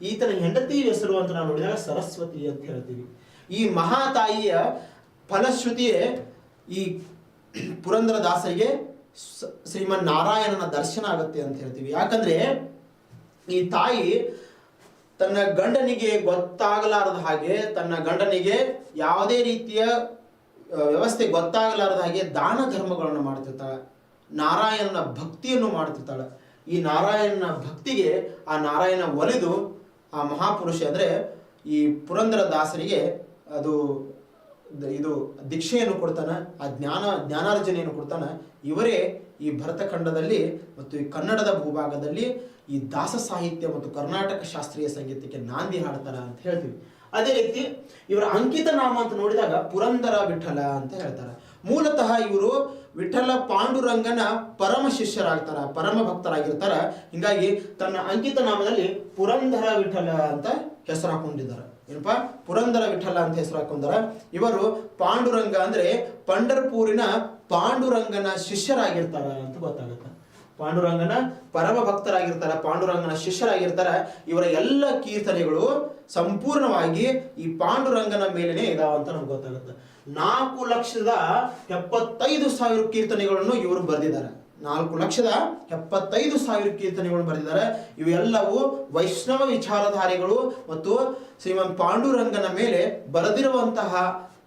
ಈತನ ಹೆಂಡತಿ ಹೆಸರು ಅಂತ ನಾವು ನೋಡಿದಾಗ ಸರಸ್ವತಿ ಅಂತ ಹೇಳ್ತೀವಿ. ಈ ಮಹಾತಾಯಿಯ ಫಲಶ್ರುತಿಯೇ ಈ ಪುರಂದರದಾಸರಿಗೆ ಶ್ರೀಮನ್ ನಾರಾಯಣನ ದರ್ಶನ ಆಗುತ್ತೆ ಅಂತ ಹೇಳ್ತೀವಿ. ಯಾಕಂದ್ರೆ ಈ ತಾಯಿ ತನ್ನ ಗಂಡನಿಗೆ ಗೊತ್ತಾಗಲಾರದ ಹಾಗೆ, ತನ್ನ ಗಂಡನಿಗೆ ಯಾವುದೇ ರೀತಿಯ ವ್ಯವಸ್ಥೆ ಗೊತ್ತಾಗಲಾರದ ಹಾಗೆ ದಾನ ಧರ್ಮಗಳನ್ನು ಮಾಡ್ತಿರ್ತಾಳೆ. ನಾರಾಯಣನ ಭಕ್ತಿಯನ್ನು ಮಾಡ್ತಿರ್ತಾಳೆ. ಈ ನಾರಾಯಣನ ಭಕ್ತಿಗೆ ಆ ನಾರಾಯಣ ಒಲಿದು ಆ ಮಹಾಪುರುಷ ಅಂದ್ರೆ ಈ ಪುರಂದರದಾಸರಿಗೆ ಇದು ದೀಕ್ಷೆಯನ್ನು ಕೊಡ್ತಾನೆ, ಆ ಜ್ಞಾನಾರ್ಜನೆಯನ್ನು ಕೊಡ್ತಾನೆ. ಇವರೇ ಈ ಭರತಖಂಡದಲ್ಲಿ ಮತ್ತು ಈ ಕನ್ನಡದ ಭೂಭಾಗದಲ್ಲಿ ಈ ದಾಸ ಸಾಹಿತ್ಯ ಮತ್ತು ಕರ್ನಾಟಕ ಶಾಸ್ತ್ರೀಯ ಸಂಗೀತಕ್ಕೆ ನಾಂದಿ ಹಾಡ್ತಾರ ಅಂತ ಹೇಳ್ತೀವಿ. ಅದೇ ರೀತಿ ಇವರ ಅಂಕಿತ ನಾಮ ಅಂತ ನೋಡಿದಾಗ ಪುರಂದರ ವಿಠಲ ಅಂತ ಹೇಳ್ತಾರೆ. ಮೂಲತಃ ಇವರು ವಿಠಲ ಪಾಂಡುರಂಗನ ಪರಮ ಶಿಷ್ಯರಾಗ್ತಾರ, ಪರಮ ಭಕ್ತರಾಗಿರ್ತಾರ. ಹಿಂಗಾಗಿ ತನ್ನ ಅಂಕಿತ ನಾಮದಲ್ಲಿ ಪುರಂದರ ವಿಠಲ ಅಂತ ಹೆಸರು ಹಾಕೊಂಡಿದ್ದಾರೆ. ಏನಪ್ಪಾ ಪುರಂದರ ವಿಠಲ ಅಂತ ಹೆಸರು ಹಾಕೊಂಡಾರ. ಇವರು ಪಾಂಡುರಂಗ ಅಂದ್ರೆ ಪಂಡರ್ಪೂರಿನ ಪಾಂಡುರಂಗನ ಶಿಷ್ಯರಾಗಿರ್ತಾರ ಅಂತ ಗೊತ್ತಾಗುತ್ತೆ. ಪಾಂಡುರಂಗನ ಪರಮ ಭಕ್ತರಾಗಿರ್ತಾರ, ಪಾಂಡುರಂಗನ ಶಿಷ್ಯರಾಗಿರ್ತಾರ. ಇವರ ಎಲ್ಲ ಕೀರ್ತನೆಗಳು ಸಂಪೂರ್ಣವಾಗಿ ಈ ಪಾಂಡುರಂಗನ ಮೇಲೇನೆ ಇದಾವ ಅಂತ ನಮ್ಗೆ ಗೊತ್ತಾಗುತ್ತೆ. 4,75,000 ಕೀರ್ತನೆಗಳನ್ನು ಇವರು ಬರೆದಿದ್ದಾರೆ. 4,75,000 ಕೀರ್ತನೆಗಳನ್ನು ಬರೆದಿದ್ದಾರೆ. ಇವೆಲ್ಲವೂ ವೈಷ್ಣವ ವಿಚಾರಧಾರಿಗಳು ಮತ್ತು ಶ್ರೀಮಂತ ಪಾಂಡುರಂಗನ ಮೇಲೆ ಬರೆದಿರುವಂತಹ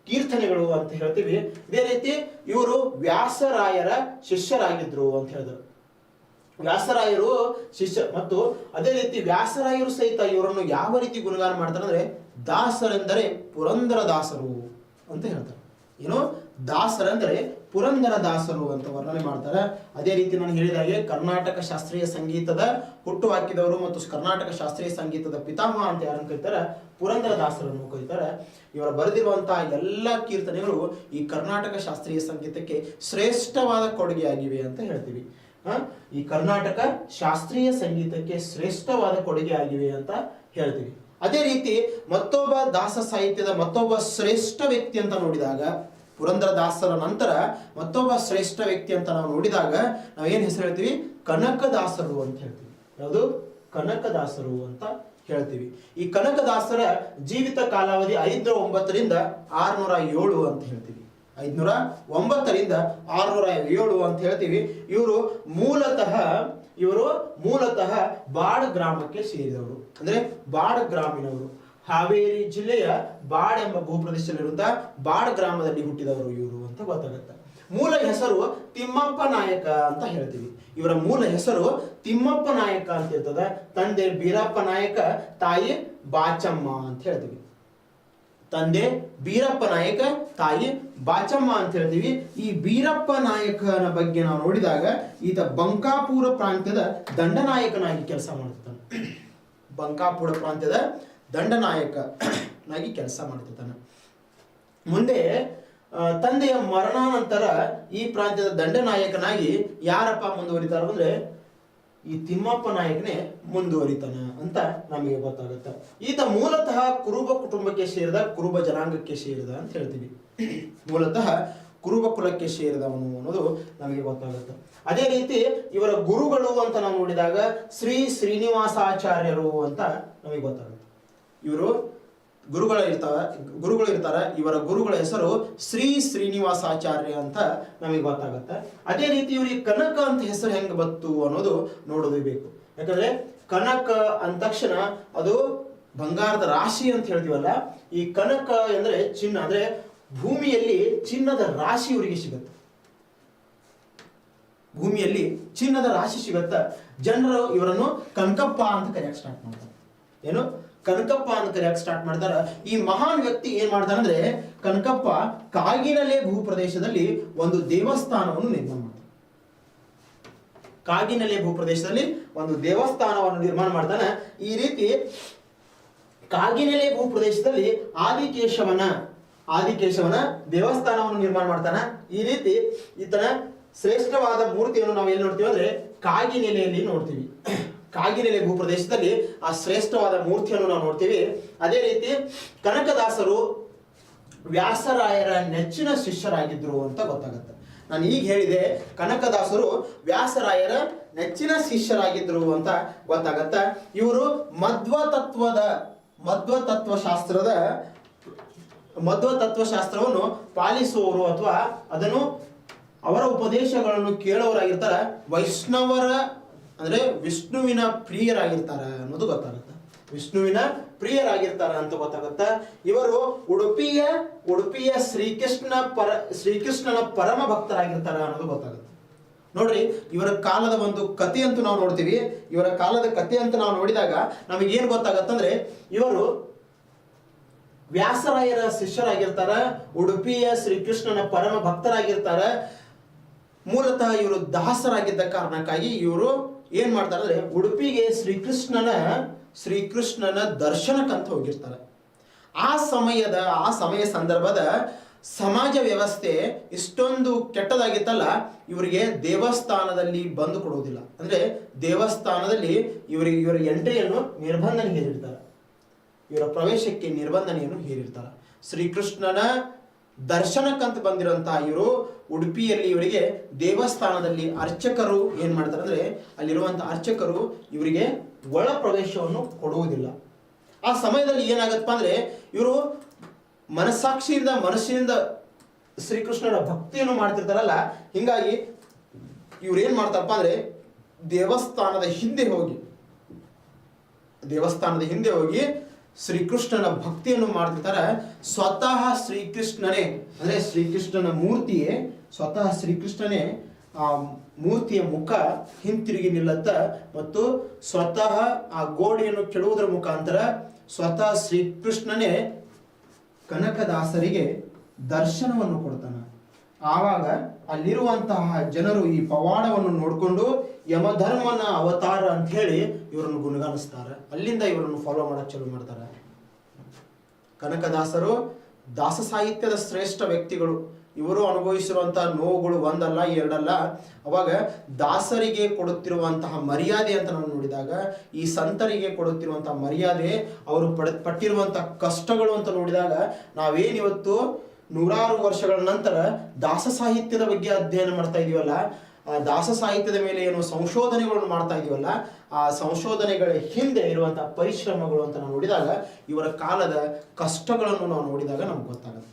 ಕೀರ್ತನೆಗಳು ಅಂತ ಹೇಳ್ತೀವಿ. ಇದೇ ರೀತಿ ಇವರು ವ್ಯಾಸರಾಯರ ಶಿಷ್ಯರಾಗಿದ್ರು ಅಂತ ಹೇಳಿದ್ರು. ವ್ಯಾಸರಾಯರು ಶಿಷ್ಯ ಮತ್ತು ಅದೇ ರೀತಿ ವ್ಯಾಸರಾಯರು ಸಹಿತ ಇವರನ್ನು ಯಾವ ರೀತಿ ಗುಣಗಾನ ಮಾಡ್ತಾರೆ ಅಂದ್ರೆ ದಾಸರೆಂದರೆ ಪುರಂದರ ದಾಸರು ಅಂತ ಹೇಳ್ತಾರೆ. ಏನು ದಾಸರೆಂದರೆ ಪುರಂದರ ದಾಸರು ಅಂತ ವರ್ಣನೆ ಮಾಡ್ತಾರೆ. ಅದೇ ರೀತಿ ನಾನು ಹೇಳಿದಾಗೆ ಕರ್ನಾಟಕ ಶಾಸ್ತ್ರೀಯ ಸಂಗೀತದ ಹುಟ್ಟು ಹಾಕಿದವರು ಮತ್ತು ಕರ್ನಾಟಕ ಶಾಸ್ತ್ರೀಯ ಸಂಗೀತದ ಪಿತಾಮಹ ಅಂತ ಯಾರನ್ನು ಕರೀತಾರೆ, ಪುರಂದರ ದಾಸರನ್ನು ಕರೀತಾರೆ. ಇವರ ಬರೆದಿರುವಂತಹ ಎಲ್ಲ ಕೀರ್ತನೆಗಳು ಈ ಕರ್ನಾಟಕ ಶಾಸ್ತ್ರೀಯ ಸಂಗೀತಕ್ಕೆ ಶ್ರೇಷ್ಠವಾದ ಕೊಡುಗೆಯಾಗಿವೆ ಅಂತ ಹೇಳ್ತೀವಿ. ಈ ಕರ್ನಾಟಕ ಶಾಸ್ತ್ರೀಯ ಸಂಗೀತಕ್ಕೆ ಶ್ರೇಷ್ಠವಾದ ಕೊಡುಗೆ ಆಗಿವೆ ಅಂತ ಹೇಳ್ತೀವಿ. ಅದೇ ರೀತಿ ಮತ್ತೊಬ್ಬ ದಾಸ ಸಾಹಿತ್ಯದ ಮತ್ತೊಬ್ಬ ಶ್ರೇಷ್ಠ ವ್ಯಕ್ತಿ ಅಂತ ನೋಡಿದಾಗ, ಪುರಂದರದಾಸರ ನಂತರ ಮತ್ತೊಬ್ಬ ಶ್ರೇಷ್ಠ ವ್ಯಕ್ತಿ ಅಂತ ನಾವು ನೋಡಿದಾಗ ನಾವೇನ್ ಹೆಸರು ಹೇಳ್ತೀವಿ, ಕನಕದಾಸರು ಅಂತ ಹೇಳ್ತೀವಿ. ಯಾವುದು ಕನಕದಾಸರು ಅಂತ ಹೇಳ್ತೀವಿ. ಈ ಕನಕದಾಸರ ಜೀವಿತ ಕಾಲಾವಧಿ 509ರಿಂದ 607 ಅಂತ ಹೇಳ್ತೀವಿ. 509ರಿಂದ 607 ಅಂತ ಹೇಳ್ತೀವಿ. ಇವರು ಮೂಲತಃ ಬಾಡ್ ಗ್ರಾಮಕ್ಕೆ ಸೇರಿದವರು. ಅಂದ್ರೆ ಬಾಡ್ ಗ್ರಾಮೀಣವರು. ಹಾವೇರಿ ಜಿಲ್ಲೆಯ ಬಾಡ್ ಎಂಬ ಭೂಪ್ರದೇಶದಲ್ಲಿರುವಂತಹ ಬಾಡ್ ಗ್ರಾಮದಲ್ಲಿ ಹುಟ್ಟಿದವರು ಇವರು ಅಂತ ಗೊತ್ತಾಗುತ್ತೆ. ಮೂಲ ಹೆಸರು ತಿಮ್ಮಪ್ಪ ನಾಯಕ ಅಂತ ಹೇಳ್ತೀವಿ. ಇವರ ಮೂಲ ಹೆಸರು ತಿಮ್ಮಪ್ಪ ನಾಯಕ ಅಂತ ಇರ್ತದೆ. ತಂದೆ ಬೀರಪ್ಪ ನಾಯಕ, ತಾಯಿ ಬಾಚಮ್ಮ ಅಂತ ಹೇಳ್ತೀವಿ. ತಂದೆ ಬೀರಪ್ಪ ನಾಯಕ, ತಾಯಿ ಬಾಚಮ್ಮ ಅಂತ ಹೇಳ್ತೀವಿ. ಈ ಬೀರಪ್ಪ ನಾಯಕನ ಬಗ್ಗೆ ನಾವು ನೋಡಿದಾಗ ಈತ ಬಂಕಾಪುರ ಪ್ರಾಂತ್ಯದ ದಂಡನಾಯಕನಾಗಿ ಕೆಲಸ ಮಾಡ್ತಾನೆ. ಬಂಕಾಪುರ ಪ್ರಾಂತ್ಯದ ದಂಡನಾಯಕನಾಗಿ ಕೆಲಸ ಮಾಡ್ತಿರ್ತಾನೆ. ಮುಂದೆ ತಂದೆಯ ಮರಣಾನಂತರ ಈ ಪ್ರಾಂತ್ಯದ ದಂಡನಾಯಕನಾಗಿ ಯಾರಪ್ಪ ಮುಂದುವರಿತಾರ ಅಂದ್ರೆ ಈ ತಿಮ್ಮಪ್ಪ ನಾಯಕನೇ ಮುಂದುವರಿತಾನೆ ಅಂತ ನಮಗೆ ಗೊತ್ತಾಗುತ್ತೆ. ಈತ ಮೂಲತಃ ಕುರುಬ ಕುಟುಂಬಕ್ಕೆ ಸೇರಿದ, ಕುರುಬ ಜನಾಂಗಕ್ಕೆ ಸೇರಿದ ಅಂತ ಹೇಳ್ತೀವಿ. ಮೂಲತಃ ಕುರುಬ ಕುಲಕ್ಕೆ ಸೇರಿದವನು ಅನ್ನೋದು ನಮಗೆ ಗೊತ್ತಾಗುತ್ತೆ. ಅದೇ ರೀತಿ ಇವರ ಗುರುಗಳು ಅಂತ ನಾವು ನೋಡಿದಾಗ ಶ್ರೀನಿವಾಸಾಚಾರ್ಯರು ಅಂತ ನಮಗೆ ಗೊತ್ತಾಗುತ್ತೆ. ಇವರು ಗುರುಗಳು ಇರ್ತಾರ. ಇವರ ಗುರುಗಳ ಹೆಸರು ಶ್ರೀನಿವಾಸಾಚಾರ್ಯ ಅಂತ ನಮಗೆ ಗೊತ್ತಾಗುತ್ತೆ. ಅದೇ ರೀತಿ ಇವರಿಗೆ ಕನಕ ಅಂತ ಹೆಸರು ಹೆಂಗೆ ಬತ್ತು ಅನ್ನೋದು ನೋಡೋದು ಬೇಕು. ಯಾಕಂದ್ರೆ ಕನಕ ಅಂದ ತಕ್ಷಣ ಅದು ಬಂಗಾರದ ರಾಶಿ ಅಂತ ಹೇಳ್ತೀವಲ್ಲ, ಈ ಕನಕ ಅಂದ್ರೆ ಚಿನ್ನ, ಅಂದ್ರೆ ಭೂಮಿಯಲ್ಲಿ ಚಿನ್ನದ ರಾಶಿ ಇವರಿಗೆ ಸಿಗುತ್ತೆ. ಭೂಮಿಯಲ್ಲಿ ಚಿನ್ನದ ರಾಶಿ ಸಿಗುತ್ತ. ಜನರು ಇವರನ್ನು ಕನಕಪ್ಪ ಅಂತ ಕರೆಯಕ್ಕೆ ಸ್ಟಾರ್ಟ್ ಮಾಡ್ತಾರೆ. ಏನು ಕನಕಪ್ಪ ಅಂತ ಕರೆಯಕ್ಕೆ ಸ್ಟಾರ್ಟ್ ಮಾಡ್ತಾರ. ಈ ಮಹಾನ್ ವ್ಯಕ್ತಿ ಏನ್ ಮಾಡ್ತಾನೆ ಅಂದ್ರೆ ಕನಕಪ್ಪ ಕಾಗಿನೆಲೆ ಭೂಪ್ರದೇಶದಲ್ಲಿ ಒಂದು ದೇವಸ್ಥಾನವನ್ನು ನಿರ್ಮಾಣ ಮಾಡ್ತಾನೆ. ಕಾಗಿನೆಲೆ ಭೂಪ್ರದೇಶದಲ್ಲಿ ಒಂದು ದೇವಸ್ಥಾನವನ್ನು ನಿರ್ಮಾಣ ಮಾಡ್ತಾನೆ. ಈ ರೀತಿ ಕಾಗಿನೆಲೆ ಭೂಪ್ರದೇಶದಲ್ಲಿ ಆದಿಕೇಶವನ ದೇವಸ್ಥಾನವನ್ನು ನಿರ್ಮಾಣ ಮಾಡ್ತಾನೆ. ಈ ರೀತಿ ಈತನ ಶ್ರೇಷ್ಠವಾದ ಮೂರ್ತಿಯನ್ನು ನಾವು ಎಲ್ಲಿ ನೋಡ್ತೀವಿ ಅಂದ್ರೆ ಕಾಗಿನೆಲೆಯಲ್ಲಿ ನೋಡ್ತೀವಿ. ಕಾಗಿನೆಲೆ ಭೂಪ್ರದೇಶದಲ್ಲಿ ಆ ಶ್ರೇಷ್ಠವಾದ ಮೂರ್ತಿಯನ್ನು ನಾವು ನೋಡ್ತೀವಿ. ಅದೇ ರೀತಿ ಕನಕದಾಸರು ವ್ಯಾಸರಾಯರ ನೆಚ್ಚಿನ ಶಿಷ್ಯರಾಗಿದ್ರು ಅಂತ ಗೊತ್ತಾಗುತ್ತೆ. ನಾನು ಈಗ ಹೇಳಿದೆ ಕನಕದಾಸರು ವ್ಯಾಸರಾಯರ ನೆಚ್ಚಿನ ಶಿಷ್ಯರಾಗಿದ್ರು ಅಂತ ಗೊತ್ತಾಗತ್ತ. ಇವರು ಮಧ್ವತತ್ವಶಾಸ್ತ್ರವನ್ನು ಪಾಲಿಸುವವರು ಅಥವಾ ಅದನ್ನು ಅವರ ಉಪದೇಶಗಳನ್ನು ಕೇಳೋರಾಗಿರ್ತಾರ. ವೈಷ್ಣವರ ಅಂದ್ರೆ ವಿಷ್ಣುವಿನ ಪ್ರಿಯರಾಗಿರ್ತಾರ ಅನ್ನೋದು ಗೊತ್ತಾಗುತ್ತೆ. ವಿಷ್ಣುವಿನ ಪ್ರಿಯರಾಗಿರ್ತಾರ ಅಂತ ಗೊತ್ತಾಗುತ್ತ. ಇವರು ಉಡುಪಿಯ ಶ್ರೀಕೃಷ್ಣನ ಪರಮ ಭಕ್ತರಾಗಿರ್ತಾರ ಅನ್ನೋದು ಗೊತ್ತಾಗುತ್ತೆ. ನೋಡ್ರಿ, ಇವರ ಕಾಲದ ಒಂದು ಕಥೆ ಅಂತೂ ನಾವು ನೋಡ್ತೀವಿ. ಇವರ ಕಾಲದ ಕಥೆ ಅಂತ ನಾವು ನೋಡಿದಾಗ ನಮಗೇನು ಗೊತ್ತಾಗತ್ತಂದ್ರೆ ಇವರು ವ್ಯಾಸರಾಯರ ಶಿಷ್ಯರಾಗಿರ್ತಾರ, ಉಡುಪಿಯ ಶ್ರೀಕೃಷ್ಣನ ಪರಮ ಭಕ್ತರಾಗಿರ್ತಾರ. ಮೂಲತಃ ಇವರು ದಾಸರಾಗಿದ್ದ ಕಾರಣಕ್ಕಾಗಿ ಇವರು ಏನ್ ಮಾಡ್ತಾರೆ ಅಂದ್ರೆ ಉಡುಪಿಗೆ ಶ್ರೀಕೃಷ್ಣನ ದರ್ಶನಕ್ಕಂತ ಹೋಗಿರ್ತಾರೆ. ಆ ಸಮಯ ಸಂದರ್ಭದ ಸಮಾಜ ವ್ಯವಸ್ಥೆ ಇಷ್ಟೊಂದು ಕೆಟ್ಟದಾಗಿತ್ತಲ್ಲ, ಇವರಿಗೆ ದೇವಸ್ಥಾನದಲ್ಲಿ ಬಂದು ಕೊಡುವುದಿಲ್ಲ. ಅಂದ್ರೆ ದೇವಸ್ಥಾನದಲ್ಲಿ ಇವರ ಎಂಟ್ರಿಯನ್ನು ನಿರ್ಬಂಧನೆ ಹೇರಿರ್ತಾರೆ. ಇವರ ಪ್ರವೇಶಕ್ಕೆ ನಿರ್ಬಂಧನೆಯನ್ನು ಹೇರಿರ್ತಾರೆ. ಶ್ರೀಕೃಷ್ಣನ ದರ್ಶನಕ್ಕಂತ ಬಂದಿರುವಂತಹ ಇವರು ಉಡುಪಿಯಲ್ಲಿ ಇವರಿಗೆ ದೇವಸ್ಥಾನದಲ್ಲಿ ಅರ್ಚಕರು ಏನ್ ಮಾಡ್ತಾರೆ ಅಂದ್ರೆ ಅಲ್ಲಿರುವಂತಹ ಅರ್ಚಕರು ಇವರಿಗೆ ಒಳ ಪ್ರವೇಶವನ್ನು ಕೊಡುವುದಿಲ್ಲ. ಆ ಸಮಯದಲ್ಲಿ ಏನಾಗತ್ತಪ್ಪ ಅಂದ್ರೆ ಇವರು ಮನಸ್ಸಿನಿಂದ ಶ್ರೀಕೃಷ್ಣನ ಭಕ್ತಿಯನ್ನು ಮಾಡ್ತಿರ್ತಾರಲ್ಲ, ಹಿಂಗಾಗಿ ಇವ್ರು ಏನ್ ಮಾಡ್ತಾರಪ್ಪ ಅಂದ್ರೆ ದೇವಸ್ಥಾನದ ಹಿಂದೆ ಹೋಗಿ ಶ್ರೀಕೃಷ್ಣನ ಭಕ್ತಿಯನ್ನು ಮಾಡ್ತಿರ್ತಾರೆ. ಸ್ವತಃ ಶ್ರೀಕೃಷ್ಣನೇ ಅಂದ್ರೆ ಶ್ರೀಕೃಷ್ಣನ ಮೂರ್ತಿಯೇ ಸ್ವತಃ ಶ್ರೀಕೃಷ್ಣನೇ ಆ ಮೂರ್ತಿಯ ಮುಖ ಹಿಂತಿರುಗಿ ನಿಲ್ಲತ್ತ ಮತ್ತು ಸ್ವತಃ ಆ ಗೋಡೆಯನ್ನು ಕೆಡುವುದರ ಮುಖಾಂತರ ಸ್ವತಃ ಶ್ರೀಕೃಷ್ಣನೇ ಕನಕದಾಸರಿಗೆ ದರ್ಶನವನ್ನು ಕೊಡ್ತಾನೆ. ಆವಾಗ ಅಲ್ಲಿರುವಂತಹ ಜನರು ಈ ಪವಾಡವನ್ನು ನೋಡಿಕೊಂಡು ಯಮಧರ್ಮನ ಅವತಾರ ಅಂತ ಹೇಳಿ ಇವರನ್ನು ಗುಣಗಾನಿಸ್ತಾರೆ. ಅಲ್ಲಿಂದ ಇವರನ್ನು ಫಾಲೋ ಮಾಡಕ್ ಚಾಲೂ ಮಾಡ್ತಾರೆ. ಕನಕದಾಸರು ದಾಸ ಸಾಹಿತ್ಯದ ಶ್ರೇಷ್ಠ ವ್ಯಕ್ತಿಗಳು. ಇವರು ಅನುಭವಿಸಿರುವಂತಹ ನೋವುಗಳು ಒಂದಲ್ಲ ಎರಡಲ್ಲ. ಅವಾಗ ದಾಸರಿಗೆ ಕೊಡುತ್ತಿರುವಂತಹ ಮರ್ಯಾದೆ ಅಂತ ನಾವು ನೋಡಿದಾಗ, ಈ ಸಂತರಿಗೆ ಕೊಡುತ್ತಿರುವಂತಹ ಮರ್ಯಾದೆ, ಅವರು ಪಟ್ಟಿರುವಂತಹ ಕಷ್ಟಗಳು ಅಂತ ನೋಡಿದಾಗ, ನಾವೇನಿವತ್ತು ನೂರಾರು ವರ್ಷಗಳ ನಂತರ ದಾಸ ಸಾಹಿತ್ಯದ ಬಗ್ಗೆ ಅಧ್ಯಯನ ಮಾಡ್ತಾ ಇದೀವಲ್ಲ, ಆ ದಾಸ ಸಾಹಿತ್ಯದ ಮೇಲೆ ಏನು ಸಂಶೋಧನೆಗಳನ್ನು ಮಾಡ್ತಾ ಇದೀವಲ್ಲ, ಆ ಸಂಶೋಧನೆಗಳ ಹಿಂದೆ ಇರುವಂತಹ ಪರಿಶ್ರಮಗಳು ಅಂತ ನಾವು ನೋಡಿದಾಗ, ಇವರ ಕಾಲದ ಕಷ್ಟಗಳನ್ನು ನಾವು ನೋಡಿದಾಗ ನಮ್ಗೆ ಗೊತ್ತಾಗುತ್ತೆ.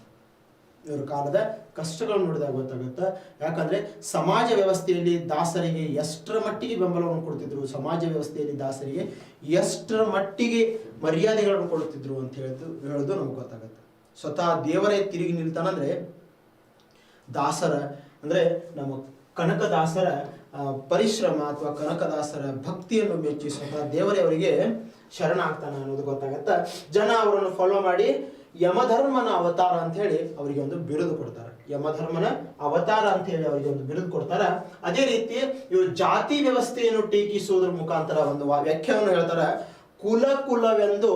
ಇವರ ಕಾಲದ ಕಷ್ಟಗಳನ್ನು ನೋಡಿದಾಗ ಗೊತ್ತಾಗುತ್ತೆ. ಯಾಕಂದ್ರೆ ಸಮಾಜ ವ್ಯವಸ್ಥೆಯಲ್ಲಿ ದಾಸರಿಗೆ ಎಷ್ಟರ ಮಟ್ಟಿಗೆ ಬೆಂಬಲವನ್ನು ಕೊಡ್ತಿದ್ರು, ಸಮಾಜ ವ್ಯವಸ್ಥೆಯಲ್ಲಿ ದಾಸರಿಗೆ ಎಷ್ಟರ ಮಟ್ಟಿಗೆ ಮರ್ಯಾದೆಗಳನ್ನು ಕೊಡುತ್ತಿದ್ರು ಅಂತ ಹೇಳೋದು ನಮ್ಗೆ ಗೊತ್ತಾಗುತ್ತೆ. ಸ್ವತಃ ದೇವರೇ ತಿರುಗಿ ನಿಲ್ತಾನಂದ್ರೆ ದಾಸರ ಅಂದ್ರೆ ನಮ್ಮ ಕನಕದಾಸರ ಪರಿಶ್ರಮ ಅಥವಾ ಕನಕದಾಸರ ಭಕ್ತಿಯನ್ನು ಮೆಚ್ಚಿ ಸ್ವತಃ ದೇವರೇ ಅವರಿಗೆ ಶರಣ ಆಗ್ತಾನೆ ಅನ್ನೋದು ಗೊತ್ತಾಗತ್ತ. ಜನ ಅವರನ್ನು ಫಾಲೋ ಮಾಡಿ ಯಮಧರ್ಮನ ಅವತಾರ ಅಂತ ಹೇಳಿ ಅವರಿಗೆ ಒಂದು ಬಿರುದು ಕೊಡ್ತಾರೆ. ಯಮಧರ್ಮನ ಅವತಾರ ಅಂತ ಹೇಳಿ ಅವರಿಗೆ ಒಂದು ಬಿರುದು ಕೊಡ್ತಾರ. ಅದೇ ರೀತಿ ಇವರು ಜಾತಿ ವ್ಯವಸ್ಥೆಯನ್ನು ಟೀಕಿಸುವುದರ ಮುಖಾಂತರ ಒಂದು ವ್ಯಾಖ್ಯಾನವನ್ನು ಹೇಳ್ತಾರ. ಕುಲವೆಂದು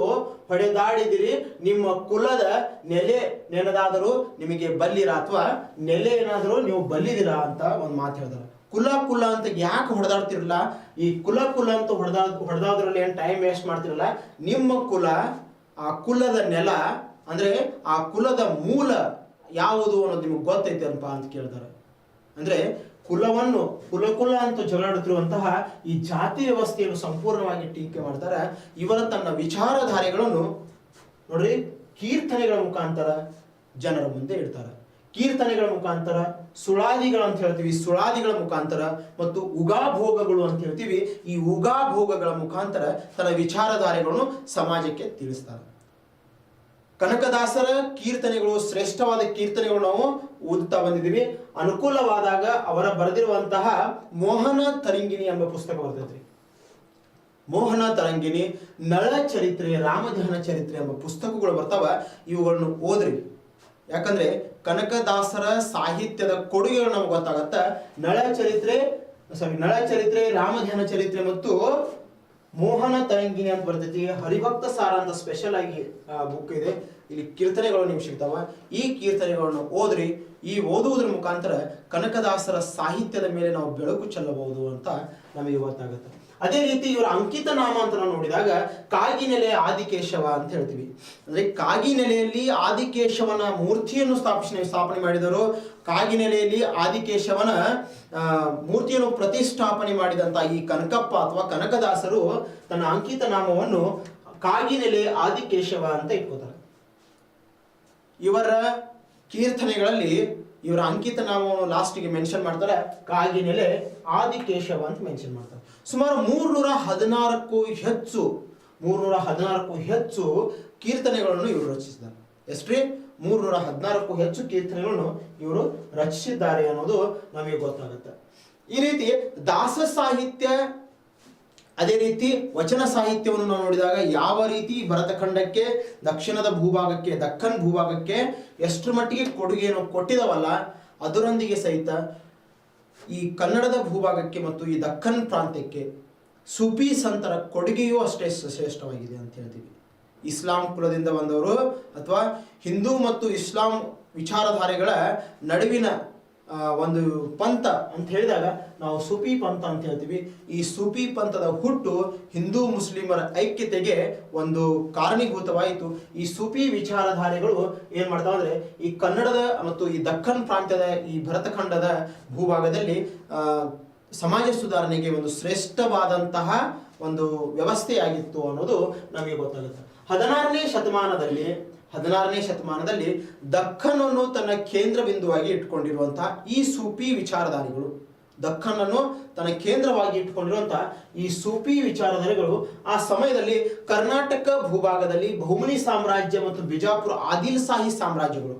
ಹೊಡೆದಾಡಿದಿರಿ, ನಿಮ್ಮ ಕುಲದ ನೆಲೆ ನೆನೆದಾದರೂ ನಿಮಗೆ ಬಲ್ಲಿರ, ಅಥವಾ ನೆಲೆ ಏನಾದರೂ ನೀವು ಬಲ್ಲಿದಿರಾ ಅಂತ ಒಂದು ಮಾತು ಹೇಳ್ತಾರೆ. ಕುಲ ಅಂತ ಯಾಕೆ ಹೊಡೆದಾಡ್ತಿರಲ್ಲ, ಈ ಕುಲ ಅಂತ ಹೊಡೆದಾದ್ರಲ್ಲಿ ಏನು ಟೈಮ್ ವೇಸ್ಟ್ ಮಾಡ್ತಿರಲ್ಲ, ನಿಮ್ಮ ಕುಲ, ಆ ಕುಲದ ನೆಲ ಅಂದ್ರೆ ಆ ಕುಲದ ಮೂಲ ಯಾವುದು ಅನ್ನೋದು ನಿಮಗೆ ಗೊತ್ತೈತೆ ಅನ್ಪ ಅಂತ ಕೇಳ್ತಾರೆ. ಅಂದ್ರೆ ಕುಲವನ್ನು ಕುಲ ಅಂತ ಜಗಳಾಡುತ್ತಿರುವಂತಹ ಈ ಜಾತಿ ವ್ಯವಸ್ಥೆಯನ್ನು ಸಂಪೂರ್ಣವಾಗಿ ಟೀಕೆ ಮಾಡ್ತಾರೆ. ಇವರ ತನ್ನ ವಿಚಾರಧಾರೆಗಳನ್ನು ನೋಡ್ರಿ ಕೀರ್ತನೆಗಳ ಮುಖಾಂತರ ಜನರ ಮುಂದೆ ಇಡ್ತಾರೆ. ಕೀರ್ತನೆಗಳ ಮುಖಾಂತರ, ಸುಳಾದಿಗಳು ಅಂತ ಹೇಳ್ತೀವಿ, ಸುಳಾದಿಗಳ ಮುಖಾಂತರ ಮತ್ತು ಉಗಾಭೋಗಗಳು ಅಂತ ಹೇಳ್ತೀವಿ, ಈ ಉಗಾಭೋಗಗಳ ಮುಖಾಂತರ ತನ್ನ ವಿಚಾರಧಾರೆಗಳನ್ನು ಸಮಾಜಕ್ಕೆ ತಿಳಿಸ್ತಾರೆ. ಕನಕದಾಸರ ಕೀರ್ತನೆಗಳು ಶ್ರೇಷ್ಠವಾದ ಕೀರ್ತನೆಗಳು ನಾವು ಓದುತ್ತಾ ಬಂದಿದ್ದೀವಿ. ಅನುಕೂಲವಾದಾಗ ಅವರ ಬರೆದಿರುವಂತಹ ಮೋಹನ ತರಂಗಿಣಿ ಎಂಬ ಪುಸ್ತಕ ಬರ್ತೈತ್ರಿ. ಮೋಹನ ತರಂಗಿಣಿ, ನಳ ಚರಿತ್ರೆ, ರಾಮಧ್ಯಾನ ಚರಿತ್ರೆ ಎಂಬ ಪುಸ್ತಕಗಳು ಬರ್ತಾವ. ಇವುಗಳನ್ನು ಓದ್ರಿ. ಯಾಕಂದ್ರೆ ಕನಕದಾಸರ ಸಾಹಿತ್ಯದ ಕೊಡುಗೆಗಳು ನಮ್ಗೆ ಗೊತ್ತಾಗತ್ತ. ನಳ ಚರಿತ್ರೆ, ರಾಮಧ್ಯಾನ ಚರಿತ್ರೆ ಮತ್ತು ಮೋಹನ ತರಂಗಿಣಿ ಅಂತ ಬರ್ತೈತಿ. ಹರಿಭಕ್ತ ಸಾರ ಅಂತ ಸ್ಪೆಷಲ್ ಆಗಿ ಬುಕ್ ಇದೆ. ಇಲ್ಲಿ ಕೀರ್ತನೆಗಳು ನಿಮ್ಗೆ ಸಿಗ್ತಾವ. ಈ ಕೀರ್ತನೆಗಳನ್ನು ಓದ್ರಿ. ಈ ಓದುವುದರ ಮುಖಾಂತರ ಕನಕದಾಸರ ಸಾಹಿತ್ಯದ ಮೇಲೆ ನಾವು ಬೆಳಕು ಚೆಲ್ಲಬಹುದು ಅಂತ ನಮಗೆ ಗೊತ್ತಾಗುತ್ತೆ. ಅದೇ ರೀತಿ ಇವರ ಅಂಕಿತ ನಾಮ ಅಂತ ನಾವು ನೋಡಿದಾಗ ಕಾಗಿನೆಲೆ ಆದಿಕೇಶವ ಅಂತ ಹೇಳ್ತೀವಿ. ಅಂದ್ರೆ ಕಾಗಿನೆಲೆಯಲ್ಲಿ ಆದಿಕೇಶವನ ಮೂರ್ತಿಯನ್ನು ಸ್ಥಾಪನೆ ಮಾಡಿದರು. ಕಾಗಿನೆಲೆಯಲ್ಲಿ ಆದಿಕೇಶವನ ಮೂರ್ತಿಯನ್ನು ಪ್ರತಿಷ್ಠಾಪನೆ ಮಾಡಿದಂತ ಈ ಕನಕಪ್ಪ ಅಥವಾ ಕನಕದಾಸರು ತನ್ನ ಅಂಕಿತ ನಾಮವನ್ನು ಕಾಗಿನೆಲೆ ಆದಿಕೇಶವ ಅಂತ ಇಟ್ಕೋತಾರೆ. ಇವರ ಕೀರ್ತನೆಗಳಲ್ಲಿ ಇವರ ಅಂಕಿತ ನಾಮವನ್ನು ಲಾಸ್ಟ್ಗೆ ಮೆನ್ಷನ್ ಮಾಡ್ತಾರೆ, ಕಾಗಿನೆಲೆ ಆದಿಕೇಶವ ಅಂತ ಮೆನ್ಷನ್ ಮಾಡ್ತಾರೆ. ಸುಮಾರು 316ಕ್ಕೂ ಹೆಚ್ಚು ಕೀರ್ತನೆಗಳನ್ನು ಇವರು ರಚಿಸಿದ್ದಾರೆ. ಎಷ್ಟ್ರಿ? 316ಕ್ಕೂ ಹೆಚ್ಚು ಕೀರ್ತನೆಗಳನ್ನು ಇವರು ರಚಿಸಿದ್ದಾರೆ ಅನ್ನೋದು ನಮಗೆ ಗೊತ್ತಾಗುತ್ತೆ. ಈ ರೀತಿ ದಾಸ ಸಾಹಿತ್ಯ, ಅದೇ ರೀತಿ ವಚನ ಸಾಹಿತ್ಯವನ್ನು ನಾವು ನೋಡಿದಾಗ ಯಾವ ರೀತಿ ಭರತಖಂಡಕ್ಕೆ, ದಕ್ಷಿಣದ ಭೂಭಾಗಕ್ಕೆ, ದಕ್ಕನ್ ಭೂಭಾಗಕ್ಕೆ ಎಷ್ಟರ ಮಟ್ಟಿಗೆ ಕೊಡುಗೆಯನ್ನು ಕೊಟ್ಟಿದವಲ್ಲ, ಅದರೊಂದಿಗೆ ಸಹಿತ ಈ ಕನ್ನಡದ ಭೂಭಾಗಕ್ಕೆ ಮತ್ತು ಈ ದಕ್ಕನ್ ಪ್ರಾಂತ್ಯಕ್ಕೆ ಸೂಫಿ ಸಂತರ ಕೊಡುಗೆಯೂ ಅಷ್ಟೇ ಶ್ರೇಷ್ಠವಾಗಿದೆ ಅಂತ ಹೇಳ್ತೀವಿ. ಇಸ್ಲಾಂ ಕುಲದಿಂದ ಬಂದವರು ಅಥವಾ ಹಿಂದೂ ಮತ್ತು ಇಸ್ಲಾಂ ವಿಚಾರಧಾರೆಗಳ ನಡುವಿನ ಒಂದು ಪಂಥ ಅಂತ ಹೇಳಿದಾಗ ನಾವು ಸೂಫಿ ಪಂಥ ಅಂತ ಹೇಳ್ತೀವಿ. ಈ ಸೂಫಿ ಪಂಥದ ಹುಟ್ಟು ಹಿಂದೂ ಮುಸ್ಲಿಮರ ಐಕ್ಯತೆಗೆ ಒಂದು ಕಾರಣೀಭೂತವಾಯಿತು. ಈ ಸೂಫಿ ವಿಚಾರಧಾರೆಗಳು ಏನ್ ಮಾಡ್ತಾವ ಅಂದ್ರೆ ಈ ಕನ್ನಡದ ಮತ್ತು ಈ ದಕ್ಕನ್ ಪ್ರಾಂತ್ಯದ ಈ ಭರತಖಂಡದ ಭೂಭಾಗದಲ್ಲಿ ಸಮಾಜ ಸುಧಾರಣೆಗೆ ಒಂದು ಶ್ರೇಷ್ಠವಾದಂತಹ ಒಂದು ವ್ಯವಸ್ಥೆಯಾಗಿತ್ತು ಅನ್ನೋದು ನಮಗೆ ಗೊತ್ತಾಗುತ್ತೆ. 16ನೇ ಶತಮಾನದಲ್ಲಿ ದಕ್ಕನನ್ನು ತನ್ನ ಕೇಂದ್ರ ಬಿಂದುವಾಗಿ ಇಟ್ಕೊಂಡಿರುವಂತಹ ಈ ಸೂಫಿ ವಿಚಾರಧಾರಿಗಳು, ದಕ್ಕನನ್ನು ತನ್ನ ಕೇಂದ್ರವಾಗಿ ಇಟ್ಟುಕೊಂಡಿರುವಂತಹ ಈ ಸೂಫಿ ವಿಚಾರಧಾರೆಗಳು ಆ ಸಮಯದಲ್ಲಿ ಕರ್ನಾಟಕ ಭೂಭಾಗದಲ್ಲಿ ಬಹುಮನಿ ಸಾಮ್ರಾಜ್ಯ ಮತ್ತು ಬಿಜಾಪುರ ಆದಿಲ್ ಶಾಹಿ ಸಾಮ್ರಾಜ್ಯಗಳು,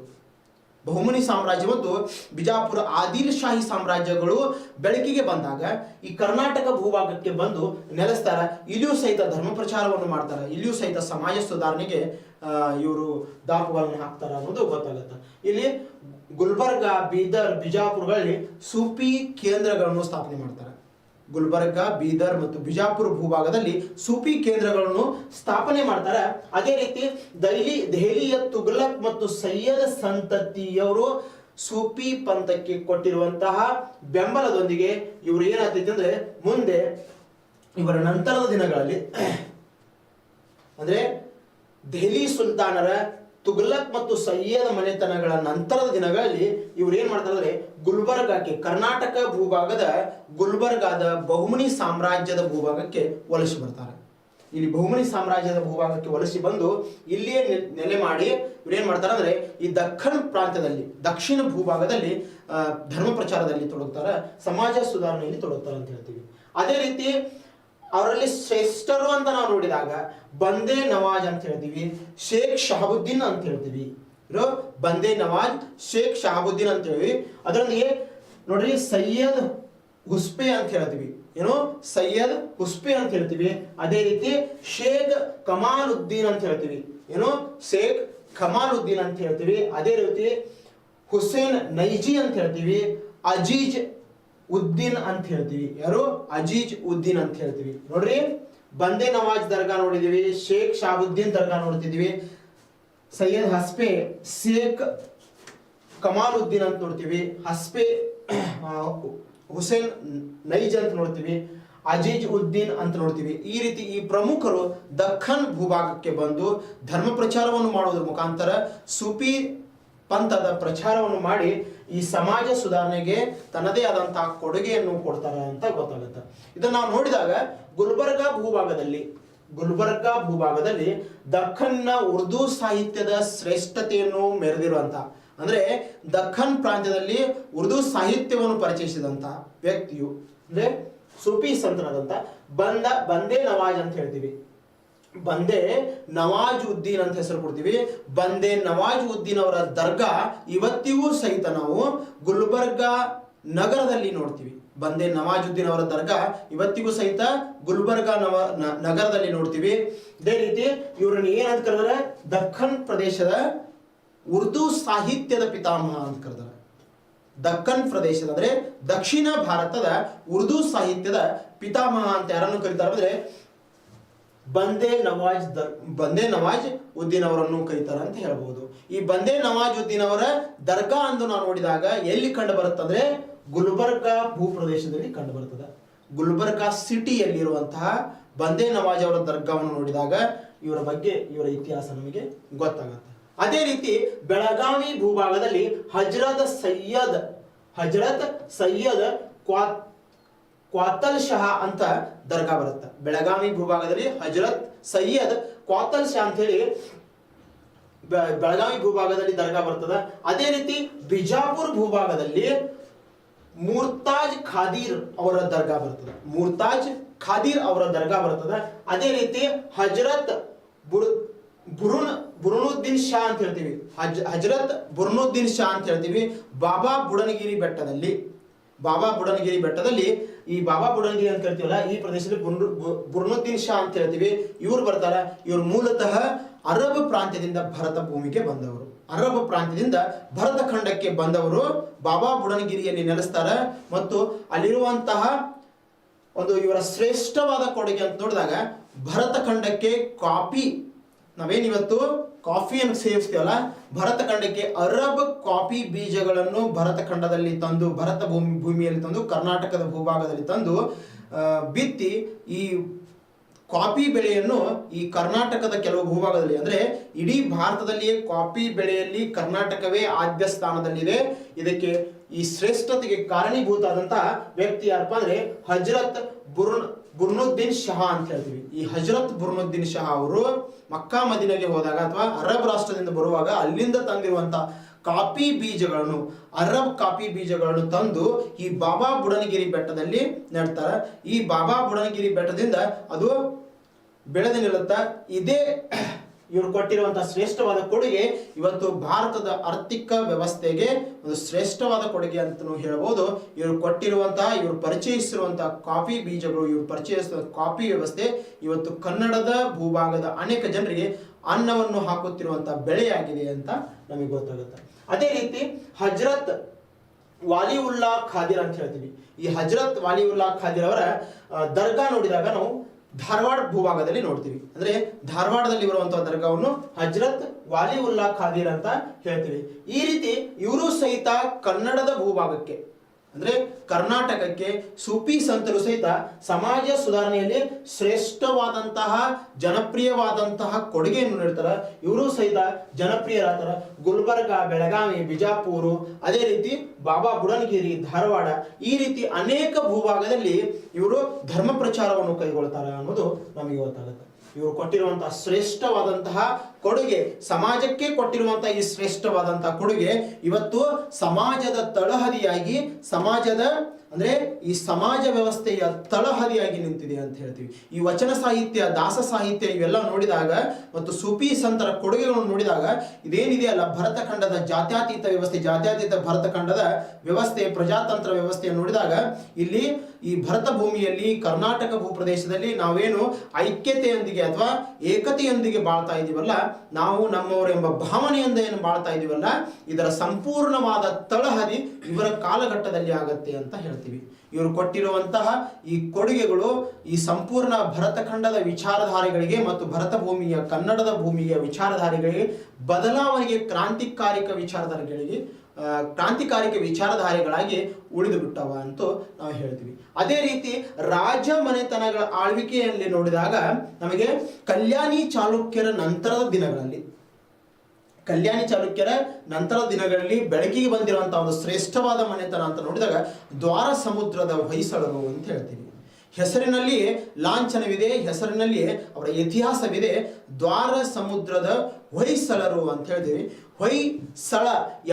ಬಹುಮನಿ ಸಾಮ್ರಾಜ್ಯ ಮತ್ತು ಬಿಜಾಪುರ ಆದಿಲ್ ಶಾಹಿ ಸಾಮ್ರಾಜ್ಯಗಳು ಬೆಳಕಿಗೆ ಬಂದಾಗ ಈ ಕರ್ನಾಟಕ ಭೂಭಾಗಕ್ಕೆ ಬಂದು ನೆಲೆಸ್ತಾರ. ಇಲ್ಲಿಯೂ ಸಹಿತ ಧರ್ಮ ಪ್ರಚಾರವನ್ನು ಮಾಡ್ತಾರೆ, ಇಲ್ಲಿಯೂ ಸಹಿತ ಸಮಾಜ ಸುಧಾರಣೆಗೆ ಇವರು ದಾಪುಗಳನ್ನು ಹಾಕ್ತಾರ ಅನ್ನೋದು ಗೊತ್ತಾಗುತ್ತೆ. ಇಲ್ಲಿ ಗುಲ್ಬರ್ಗ, ಬೀದರ್, ಬಿಜಾಪುರಗಳಲ್ಲಿ ಸೂಫಿ ಕೇಂದ್ರಗಳನ್ನು ಸ್ಥಾಪನೆ ಮಾಡ್ತಾರೆ. ಗುಲ್ಬರ್ಗ, ಬೀದರ್ ಮತ್ತು ಬಿಜಾಪುರ ಭೂಭಾಗದಲ್ಲಿ ಸೂಫಿ ಕೇಂದ್ರಗಳನ್ನು ಸ್ಥಾಪನೆ ಮಾಡ್ತಾರೆ. ಅದೇ ರೀತಿ ದೆಹಲಿಯ ತುಘಲಕ್ ಮತ್ತು ಸೈಯದ್ ಸಂತತಿಯವರು ಸೂಫಿ ಪಂಥಕ್ಕೆ ಕೊಟ್ಟಿರುವಂತಹ ಬೆಂಬಲದೊಂದಿಗೆ ಇವರು ಏನಾಗ್ತೈತೆ ಅಂದ್ರೆ ಮುಂದೆ ಇವರ ನಂತರದ ದಿನಗಳಲ್ಲಿ ಅಂದ್ರೆ ದೆಹಲಿ ಸುಲ್ತಾನರ ತುಘಲಕ್ ಮತ್ತು ಸೈಯದ್ ಮನೆತನಗಳ ನಂತರದ ದಿನಗಳಲ್ಲಿ ಇವ್ರು ಏನ್ ಮಾಡ್ತಾರೆ ಅಂದ್ರೆ ಗುಲ್ಬರ್ಗಕ್ಕೆ, ಕರ್ನಾಟಕ ಭೂಭಾಗದ ಗುಲ್ಬರ್ಗಾದ ಬಹುಮನಿ ಸಾಮ್ರಾಜ್ಯದ ಭೂಭಾಗಕ್ಕೆ ವಲಸೆ ಬರ್ತಾರೆ. ಇಲ್ಲಿ ಬಹುಮನಿ ಸಾಮ್ರಾಜ್ಯದ ಭೂಭಾಗಕ್ಕೆ ವಲಸೆ ಬಂದು ಇಲ್ಲಿಯೇ ನೆಲೆ ಮಾಡಿ ಇವ್ರೇನ್ ಮಾಡ್ತಾರೆ ಅಂದ್ರೆ ಈ ದಕ್ಕನ್ ಪ್ರಾಂತ್ಯದಲ್ಲಿ ದಕ್ಷಿಣ ಭೂಭಾಗದಲ್ಲಿ ಧರ್ಮ ಪ್ರಚಾರದಲ್ಲಿ ತೊಡಗ್ತಾರೆ, ಸಮಾಜ ಸುಧಾರಣೆಯಲ್ಲಿ ತೊಡಗ್ತಾರೆ ಅಂತ ಹೇಳ್ತೀವಿ. ಅದೇ ರೀತಿ ಅವರಲ್ಲಿ ಶ್ರೇಷ್ಠರು ಅಂತ ನಾವು ನೋಡಿದಾಗ ಬಂದೇ ನವಾಜ್ ಅಂತ ಹೇಳ್ತೀವಿ, ಶೇಖ್ ಶಹಾಬುದ್ದೀನ್ ಅಂತ ಹೇಳ್ತೀವಿ. ಬಂದೇ ನವಾಜ್, ಶೇಖ್ ಶಹಾಬುದ್ದೀನ್ ಅಂತ ಹೇಳಿ, ಅದರೊಂದಿಗೆ ನೋಡ್ರಿ ಸೈಯದ್ ಹುಸ್ಪೆ ಅಂತ ಹೇಳ್ತೀವಿ. ಏನು ಸೈಯದ್ ಹುಸ್ಪೆ ಅಂತ ಹೇಳ್ತೀವಿ. ಅದೇ ರೀತಿ ಶೇಖ್ ಕಮಾಲುದ್ದೀನ್ ಅಂತ ಹೇಳ್ತೀವಿ. ಏನು ಶೇಖ್ ಕಮಾಲುದ್ದೀನ್ ಅಂತ ಹೇಳ್ತೀವಿ. ಅದೇ ರೀತಿ ಹುಸೇನ್ ನೈಜಿ ಅಂತ ಹೇಳ್ತೀವಿ. ಅಜೀಜ್ ಉದ್ದೀನ್ ಅಂತ ಹೇಳ್ತೀವಿ. ಯಾರು ಅಜೀಜ್ ಉದ್ದೀನ್ ಅಂತ ಹೇಳ್ತೀವಿ. ನೋಡ್ರಿ ಬಂದೇ ನವಾಜ್ ದರ್ಗಾ ನೋಡಿದೀವಿ, ಶೇಖ್ ಶಾಬುದ್ದೀನ್ ದರ್ಗಾ ನೋಡ್ತಿದೀವಿ, ಸೈಯದ್ ಹಸ್ಪೆ, ಶೇಖ್ ಕಮಾಲುದ್ದೀನ್ ಅಂತ ನೋಡ್ತೀವಿ, ಹಸ್ಪೆ ಹುಸೇನ್ ನೈಜ್ ಅಂತ ನೋಡ್ತೀವಿ, ಅಜೀಜ್ ಉದ್ದೀನ್ ಅಂತ ನೋಡ್ತೀವಿ. ಈ ರೀತಿ ಈ ಪ್ರಮುಖರು ದಕ್ಕನ್ ಭೂಭಾಗಕ್ಕೆ ಬಂದು ಧರ್ಮ ಪ್ರಚಾರವನ್ನು ಮಾಡುವುದರ ಮುಖಾಂತರ ಸೂಫಿ ಪಂಥದ ಪ್ರಚಾರವನ್ನು ಮಾಡಿ ಈ ಸಮಾಜ ಸುಧಾರಣೆಗೆ ತನ್ನದೇ ಆದಂತಹ ಕೊಡುಗೆಯನ್ನು ಕೊಡ್ತಾರೆ ಅಂತ ಗೊತ್ತಾಗುತ್ತೆ. ಇದನ್ನು ನಾವು ನೋಡಿದಾಗ ಗುಲ್ಬರ್ಗಾ ಭೂಭಾಗದಲ್ಲಿ ದಕ್ಕನ್ನ ಉರ್ದು ಸಾಹಿತ್ಯದ ಶ್ರೇಷ್ಠತೆಯನ್ನು ಮೆರೆದಿರುವಂತ, ಅಂದ್ರೆ ದಕ್ಕನ್ ಪ್ರಾಂತ್ಯದಲ್ಲಿ ಉರ್ದು ಸಾಹಿತ್ಯವನ್ನು ಪರಿಚಯಿಸಿದಂತ ವ್ಯಕ್ತಿಯು ಅಂದ್ರೆ ಸೂಫಿ ಸಂತನಾದಂತ ಬಂದೇ ನವಾಜ್ ಅಂತ ಹೇಳ್ತೀವಿ. ಬಂದೇ ನವಾಜ್ ಉದ್ದೀನ್ ಅಂತ ಹೆಸರು ಕೊಡ್ತೀವಿ. ಬಂದೇ ನವಾಜ್ ಉದ್ದೀನ್ ಅವರ ದರ್ಗಾ ಇವತ್ತಿಗೂ ಸಹಿತ ನಾವು ಗುಲ್ಬರ್ಗಾ ನಗರದಲ್ಲಿ ನೋಡ್ತೀವಿ. ಬಂದೇ ನವಾಜ್ ಉದ್ದೀನ್ ಅವರ ದರ್ಗಾ ಇವತ್ತಿಗೂ ಸಹಿತ ಗುಲ್ಬರ್ಗಾ ನಗರದಲ್ಲಿ ನೋಡ್ತೀವಿ. ಇದೇ ರೀತಿ ಇವ್ರನ್ನ ಏನಂತ ಕರೆದ್ರೆ ದಕ್ಕನ್ ಪ್ರದೇಶದ ಉರ್ದು ಸಾಹಿತ್ಯದ ಪಿತಾಮಹ ಅಂತ ಕರೆದಾರೆ. ದಕ್ಕನ್ ಪ್ರದೇಶದ ಅಂದ್ರೆ ದಕ್ಷಿಣ ಭಾರತದ ಉರ್ದು ಸಾಹಿತ್ಯದ ಪಿತಾಮಹ ಅಂತ ಯಾರನ್ನು ಕರೀತಾರೆ ಅಂದ್ರೆ ಬಂದೇ ನವಾಜ್ ಉದ್ದೀನ್ ಅವರನ್ನು ಕರೀತಾರೆ ಅಂತ ಹೇಳ್ಬಹುದು. ಈ ಬಂದೇ ನವಾಜ್ ಉದ್ದೀನ್ ಅವರ ದರ್ಗಾ ಅಂದು ನಾವು ನೋಡಿದಾಗ ಎಲ್ಲಿ ಕಂಡು ಬರುತ್ತಂದ್ರೆ ಗುಲ್ಬರ್ಗಾ ಭೂಪ್ರದೇಶದಲ್ಲಿ ಕಂಡು ಬರುತ್ತದೆ. ಗುಲ್ಬರ್ಗಾ ಸಿಟಿಯಲ್ಲಿರುವಂತಹ ಬಂದೇ ನವಾಜ್ ಅವರ ದರ್ಗಾವನ್ನು ನೋಡಿದಾಗ ಇವರ ಬಗ್ಗೆ ಇವರ ಇತಿಹಾಸ ನಮಗೆ ಗೊತ್ತಾಗುತ್ತೆ. ಅದೇ ರೀತಿ ಬೆಳಗಾವಿ ಭೂಭಾಗದಲ್ಲಿ ಹಜರತ್ ಸಯ್ಯದ್ ಕ್ವಾತಲ್ ಶಹಾ ಅಂತ ದರ್ಗಾ ಬರುತ್ತೆ. ಬೆಳಗಾವಿ ಭೂಭಾಗದಲ್ಲಿ ಹಜರತ್ ಸಯ್ಯದ್ ಕ್ವಾತಲ್ ಶಹಾ ಅಂತ ಹೇಳಿ ಬೆಳಗಾವಿ ಭೂಭಾಗದಲ್ಲಿ ದರ್ಗಾ ಬರ್ತದೆ. ಅದೇ ರೀತಿ ಬಿಜಾಪುರ ಭೂಭಾಗದಲ್ಲಿ ಮುರ್ತಾಜ್ ಖಾದೀರ್ ಅವರ ದರ್ಗಾ ಬರ್ತದೆ. ಅದೇ ರೀತಿ ಹಜರತ್ ಬುರ್ನುದ್ದೀನ್ ಶಾ ಅಂತ ಹೇಳ್ತೀವಿ. ಹಜರತ್ ಬುರ್ನುದ್ದೀನ್ ಶಾ ಅಂತ ಹೇಳ್ತೀವಿ. ಬಾಬಾ ಬುಡನಗಿರಿ ಬೆಟ್ಟದಲ್ಲಿ ಈ ಬಾಬಾ ಬುಡನಗಿರಿ ಅಂತ ಹೇಳ್ತೀವಲ್ಲ, ಈ ಪ್ರದೇಶದಲ್ಲಿ ಬುರ್ನುದ್ದೀನ್ ಶಾ ಅಂತ ಹೇಳ್ತೀವಿ. ಇವ್ರು ಬರ್ತಾರ. ಇವ್ರು ಮೂಲತಃ ಅರಬ್ ಪ್ರಾಂತ್ಯದಿಂದ ಭರತ ಭೂಮಿಗೆ ಬಂದವರು. ಅರಬ್ ಪ್ರಾಂತ್ಯದಿಂದ ಭರತ ಖಂಡಕ್ಕೆ ಬಂದವರು ಬಾಬಾ ಬುಡನಗಿರಿಯಲ್ಲಿ ನೆಲೆಸ್ತಾರೆ. ಮತ್ತು ಅಲ್ಲಿರುವಂತಹ ಒಂದು ಇವರ ಶ್ರೇಷ್ಠವಾದ ಕೊಡುಗೆ ಅಂತ ನೋಡಿದಾಗ ಭರತ ಖಂಡಕ್ಕೆ ನಾವೇನಿವತ್ತು ಕಾಫಿಯನ್ನು ಸೇವಿಸ್ತೀವಲ್ಲ, ಭರತ ಖಂಡಕ್ಕೆ ಅರಬ್ ಕಾಫಿ ಬೀಜಗಳನ್ನು ಭರತ ಖಂಡದಲ್ಲಿ ತಂದು ಭರತ ಭೂಮಿಯಲ್ಲಿ ತಂದು ಕರ್ನಾಟಕದ ಭೂಭಾಗದಲ್ಲಿ ತಂದು ಬಿತ್ತಿ ಈ ಕಾಫಿ ಬೆಳೆಯನ್ನು ಈ ಕರ್ನಾಟಕದ ಕೆಲವು ಭೂಭಾಗದಲ್ಲಿ ಅಂದ್ರೆ ಇಡೀ ಭಾರತದಲ್ಲಿಯೇ ಕಾಫಿ ಬೆಳೆಯಲ್ಲಿ ಕರ್ನಾಟಕವೇ ಆದ್ಯ ಸ್ಥಾನದಲ್ಲಿದೆ. ಇದಕ್ಕೆ ಈ ಶ್ರೇಷ್ಠತೆಗೆ ಕಾರಣೀಭೂತ ಆದಂತಹ ವ್ಯಕ್ತಿ ಯಾರಪ್ಪ ಅಂದ್ರೆ ಹಜರತ್ ಬುರ್ನುದ್ದೀನ್ ಶಹಾ ಅಂತ ಹೇಳ್ತೀವಿ. ಈ ಹಜರತ್ ಬುರ್ನುದ್ದೀನ್ ಶಹಾ ಅವರು ಮಕ್ಕಾ ಮದೀನಾಗೆ ಹೋದಾಗ ಅಥವಾ ಅರಬ್ ರಾಷ್ಟ್ರದಿಂದ ಬರುವಾಗ ಅಲ್ಲಿಂದ ತಂದಿರುವಂತಹ ಅರಬ್ ಕಾಫಿ ಬೀಜಗಳನ್ನು ತಂದು ಈ ಬಾಬಾ ಬುಡನಗಿರಿ ಬೆಟ್ಟದಲ್ಲಿ ನೆಡ್ತಾರೆ. ಈ ಬಾಬಾ ಬುಡನಗಿರಿ ಬೆಟ್ಟದಿಂದ ಅದು ಬೆಳೆದು ನಿಲ್ಲುತ್ತಾ. ಇದೇ ಇವರು ಕೊಟ್ಟಿರುವಂತಹ ಶ್ರೇಷ್ಠವಾದ ಕೊಡುಗೆ ಇವತ್ತು ಭಾರತದ ಆರ್ಥಿಕ ವ್ಯವಸ್ಥೆಗೆ ಒಂದು ಶ್ರೇಷ್ಠವಾದ ಕೊಡುಗೆ ಅಂತ ಹೇಳಬಹುದು. ಇವರು ಪರಿಚಯಿಸಿರುವಂತಹ ಕಾಫಿ ಬೀಜಗಳು, ಇವರು ಪರಿಚಯಿಸಿದ ಕಾಫಿ ವ್ಯವಸ್ಥೆ ಇವತ್ತು ಕನ್ನಡದ ಭೂಭಾಗದ ಅನೇಕ ಜನರಿಗೆ ಅನ್ನವನ್ನು ಹಾಕುತ್ತಿರುವಂತಹ ಬೆಳೆಯಾಗಿದೆ ಅಂತ ನಮಗೆ ಗೊತ್ತಾಗುತ್ತೆ. ಅದೇ ರೀತಿ ಹಜರತ್ ವಾಲಿವುಲ್ಲಾ ಖಾದಿರ್ ಅಂತ ಹೇಳ್ತೀವಿ. ಈ ಹಜರತ್ ವಾಲಿವುಲ್ಲಾ ಖಾದಿರ್ ಅವರ ದರ್ಗಾ ನೋಡಿದಾಗ ನಾವು ಧಾರವಾಡ ಭೂಭಾಗದಲ್ಲಿ ನೋಡ್ತೀವಿ. ಅಂದ್ರೆ ಧಾರವಾಡದಲ್ಲಿ ಬರುವಂತಹ ದರ್ಗಾವನ್ನು ಹಜರತ್ ವಾಲಿವುಲ್ಲಾ ಖಾದಿರ್ ಅಂತ ಹೇಳ್ತೀವಿ. ಈ ರೀತಿ ಇವರು ಸಹಿತ ಕನ್ನಡದ ಭೂಭಾಗಕ್ಕೆ ಅಂದ್ರೆ ಕರ್ನಾಟಕಕ್ಕೆ ಸೂಫಿ ಸಂತರು ಸಹಿತ ಸಮಾಜ ಸುಧಾರಣೆಯಲ್ಲಿ ಶ್ರೇಷ್ಠವಾದಂತಹ ಜನಪ್ರಿಯವಾದಂತಹ ಕೊಡುಗೆಯನ್ನು ನೀಡ್ತಾರೆ. ಇವರು ಸಹಿತ ಜನಪ್ರಿಯರಾಗ್ತಾರೆ. ಗುಲ್ಬರ್ಗಾ, ಬೆಳಗಾವಿ, ಬಿಜಾಪುರ, ಅದೇ ರೀತಿ ಬಾಬಾ ಬುಡನಗಿರಿ, ಧಾರವಾಡ, ಈ ರೀತಿ ಅನೇಕ ಭೂಭಾಗದಲ್ಲಿ ಇವರು ಧರ್ಮ ಪ್ರಚಾರವನ್ನು ಕೈಗೊಳ್ತಾರೆ ಅನ್ನೋದು ನಮಗೆ ಗೊತ್ತಾಗುತ್ತೆ. ಇವರು ಕೊಟ್ಟಿರುವಂತಹ ಶ್ರೇಷ್ಠವಾದಂತಹ ಕೊಡುಗೆ, ಸಮಾಜಕ್ಕೆ ಕೊಟ್ಟಿರುವಂತಹ ಈ ಶ್ರೇಷ್ಠವಾದಂತಹ ಕೊಡುಗೆ ಇವತ್ತು ಸಮಾಜದ ತಳಹದಿಯಾಗಿ, ಸಮಾಜದ ಅಂದ್ರೆ ಈ ಸಮಾಜ ವ್ಯವಸ್ಥೆಯ ತಳಹದಿಯಾಗಿ ನಿಂತಿದೆ ಅಂತ ಹೇಳ್ತೀವಿ. ಈ ವಚನ ಸಾಹಿತ್ಯ, ದಾಸ ಸಾಹಿತ್ಯ ಇವೆಲ್ಲ ನೋಡಿದಾಗ ಮತ್ತು ಸೂಫಿ ಸಂತರ ಕೊಡುಗೆಗಳನ್ನು ನೋಡಿದಾಗ ಇದೇನಿದೆ ಅಲ್ಲ, ಭರತಖಂಡದ ಜಾತ್ಯತೀತ ವ್ಯವಸ್ಥೆ, ಜಾತ್ಯತೀತ ಭರತಖಂಡದ ವ್ಯವಸ್ಥೆ, ಪ್ರಜಾತಂತ್ರ ವ್ಯವಸ್ಥೆಯನ್ನು ನೋಡಿದಾಗ ಇಲ್ಲಿ ಈ ಭರತ ಭೂಮಿಯಲ್ಲಿ, ಕರ್ನಾಟಕ ಭೂಪ್ರದೇಶದಲ್ಲಿ ನಾವೇನು ಐಕ್ಯತೆಯೊಂದಿಗೆ ಅಥವಾ ಏಕತೆಯೊಂದಿಗೆ ಬಾಳ್ತಾ ಇದೀವಲ್ಲ, ನಾವು ನಮ್ಮವರು ಎಂಬ ಭಾವನೆಯಿಂದ ಏನು ಬಾಳ್ತಾ ಇದೀವಲ್ಲ, ಇದರ ಸಂಪೂರ್ಣವಾದ ತಳಹದಿ ಇವರ ಕಾಲಘಟ್ಟದಲ್ಲಿ ಆಗತ್ತೆ ಅಂತ ಹೇಳ್ತೀವಿ. ಇವರು ಕೊಟ್ಟಿರುವಂತಹ ಈ ಕೊಡುಗೆಗಳು ಈ ಸಂಪೂರ್ಣ ಭರತಖಂಡದ ವಿಚಾರಧಾರೆಗಳಿಗೆ ಮತ್ತು ಭರತ ಭೂಮಿಯ, ಕನ್ನಡದ ಭೂಮಿಯ ವಿಚಾರಧಾರೆಗಳಿಗೆ ಬದಲಾವಣೆಗೆ ಕ್ರಾಂತಿಕಾರಿಕ ವಿಚಾರಧಾರೆಗಳಾಗಿ ಉಳಿದು ಬಿಟ್ಟವ ಅಂತೂ ನಾವು ಹೇಳ್ತೀವಿ. ಅದೇ ರೀತಿ ರಾಜ ಮನೆತನಗಳ ಆಳ್ವಿಕೆಯಲ್ಲಿ ನೋಡಿದಾಗ ನಮಗೆ ಕಲ್ಯಾಣಿ ಚಾಲುಕ್ಯರ ನಂತರದ ದಿನಗಳಲ್ಲಿ ಬೆಳಕಿಗೆ ಬಂದಿರುವಂತಹ ಒಂದು ಶ್ರೇಷ್ಠವಾದ ಮನೆತನ ಅಂತ ನೋಡಿದಾಗ ದ್ವಾರ ಸಮುದ್ರದ ಹೊಯ್ಸಳರು ಅಂತ ಹೇಳ್ತೀವಿ. ಹೆಸರಿನಲ್ಲಿ ಲಾಂಛನವಿದೆ, ಹೆಸರಿನಲ್ಲಿ ಅವರ ಇತಿಹಾಸವಿದೆ. ದ್ವಾರ ಸಮುದ್ರದ ಹೊಯ್ಸಳರು ಅಂತ ಹೇಳ್ತೀವಿ. ಹೊಯ್ಸಳ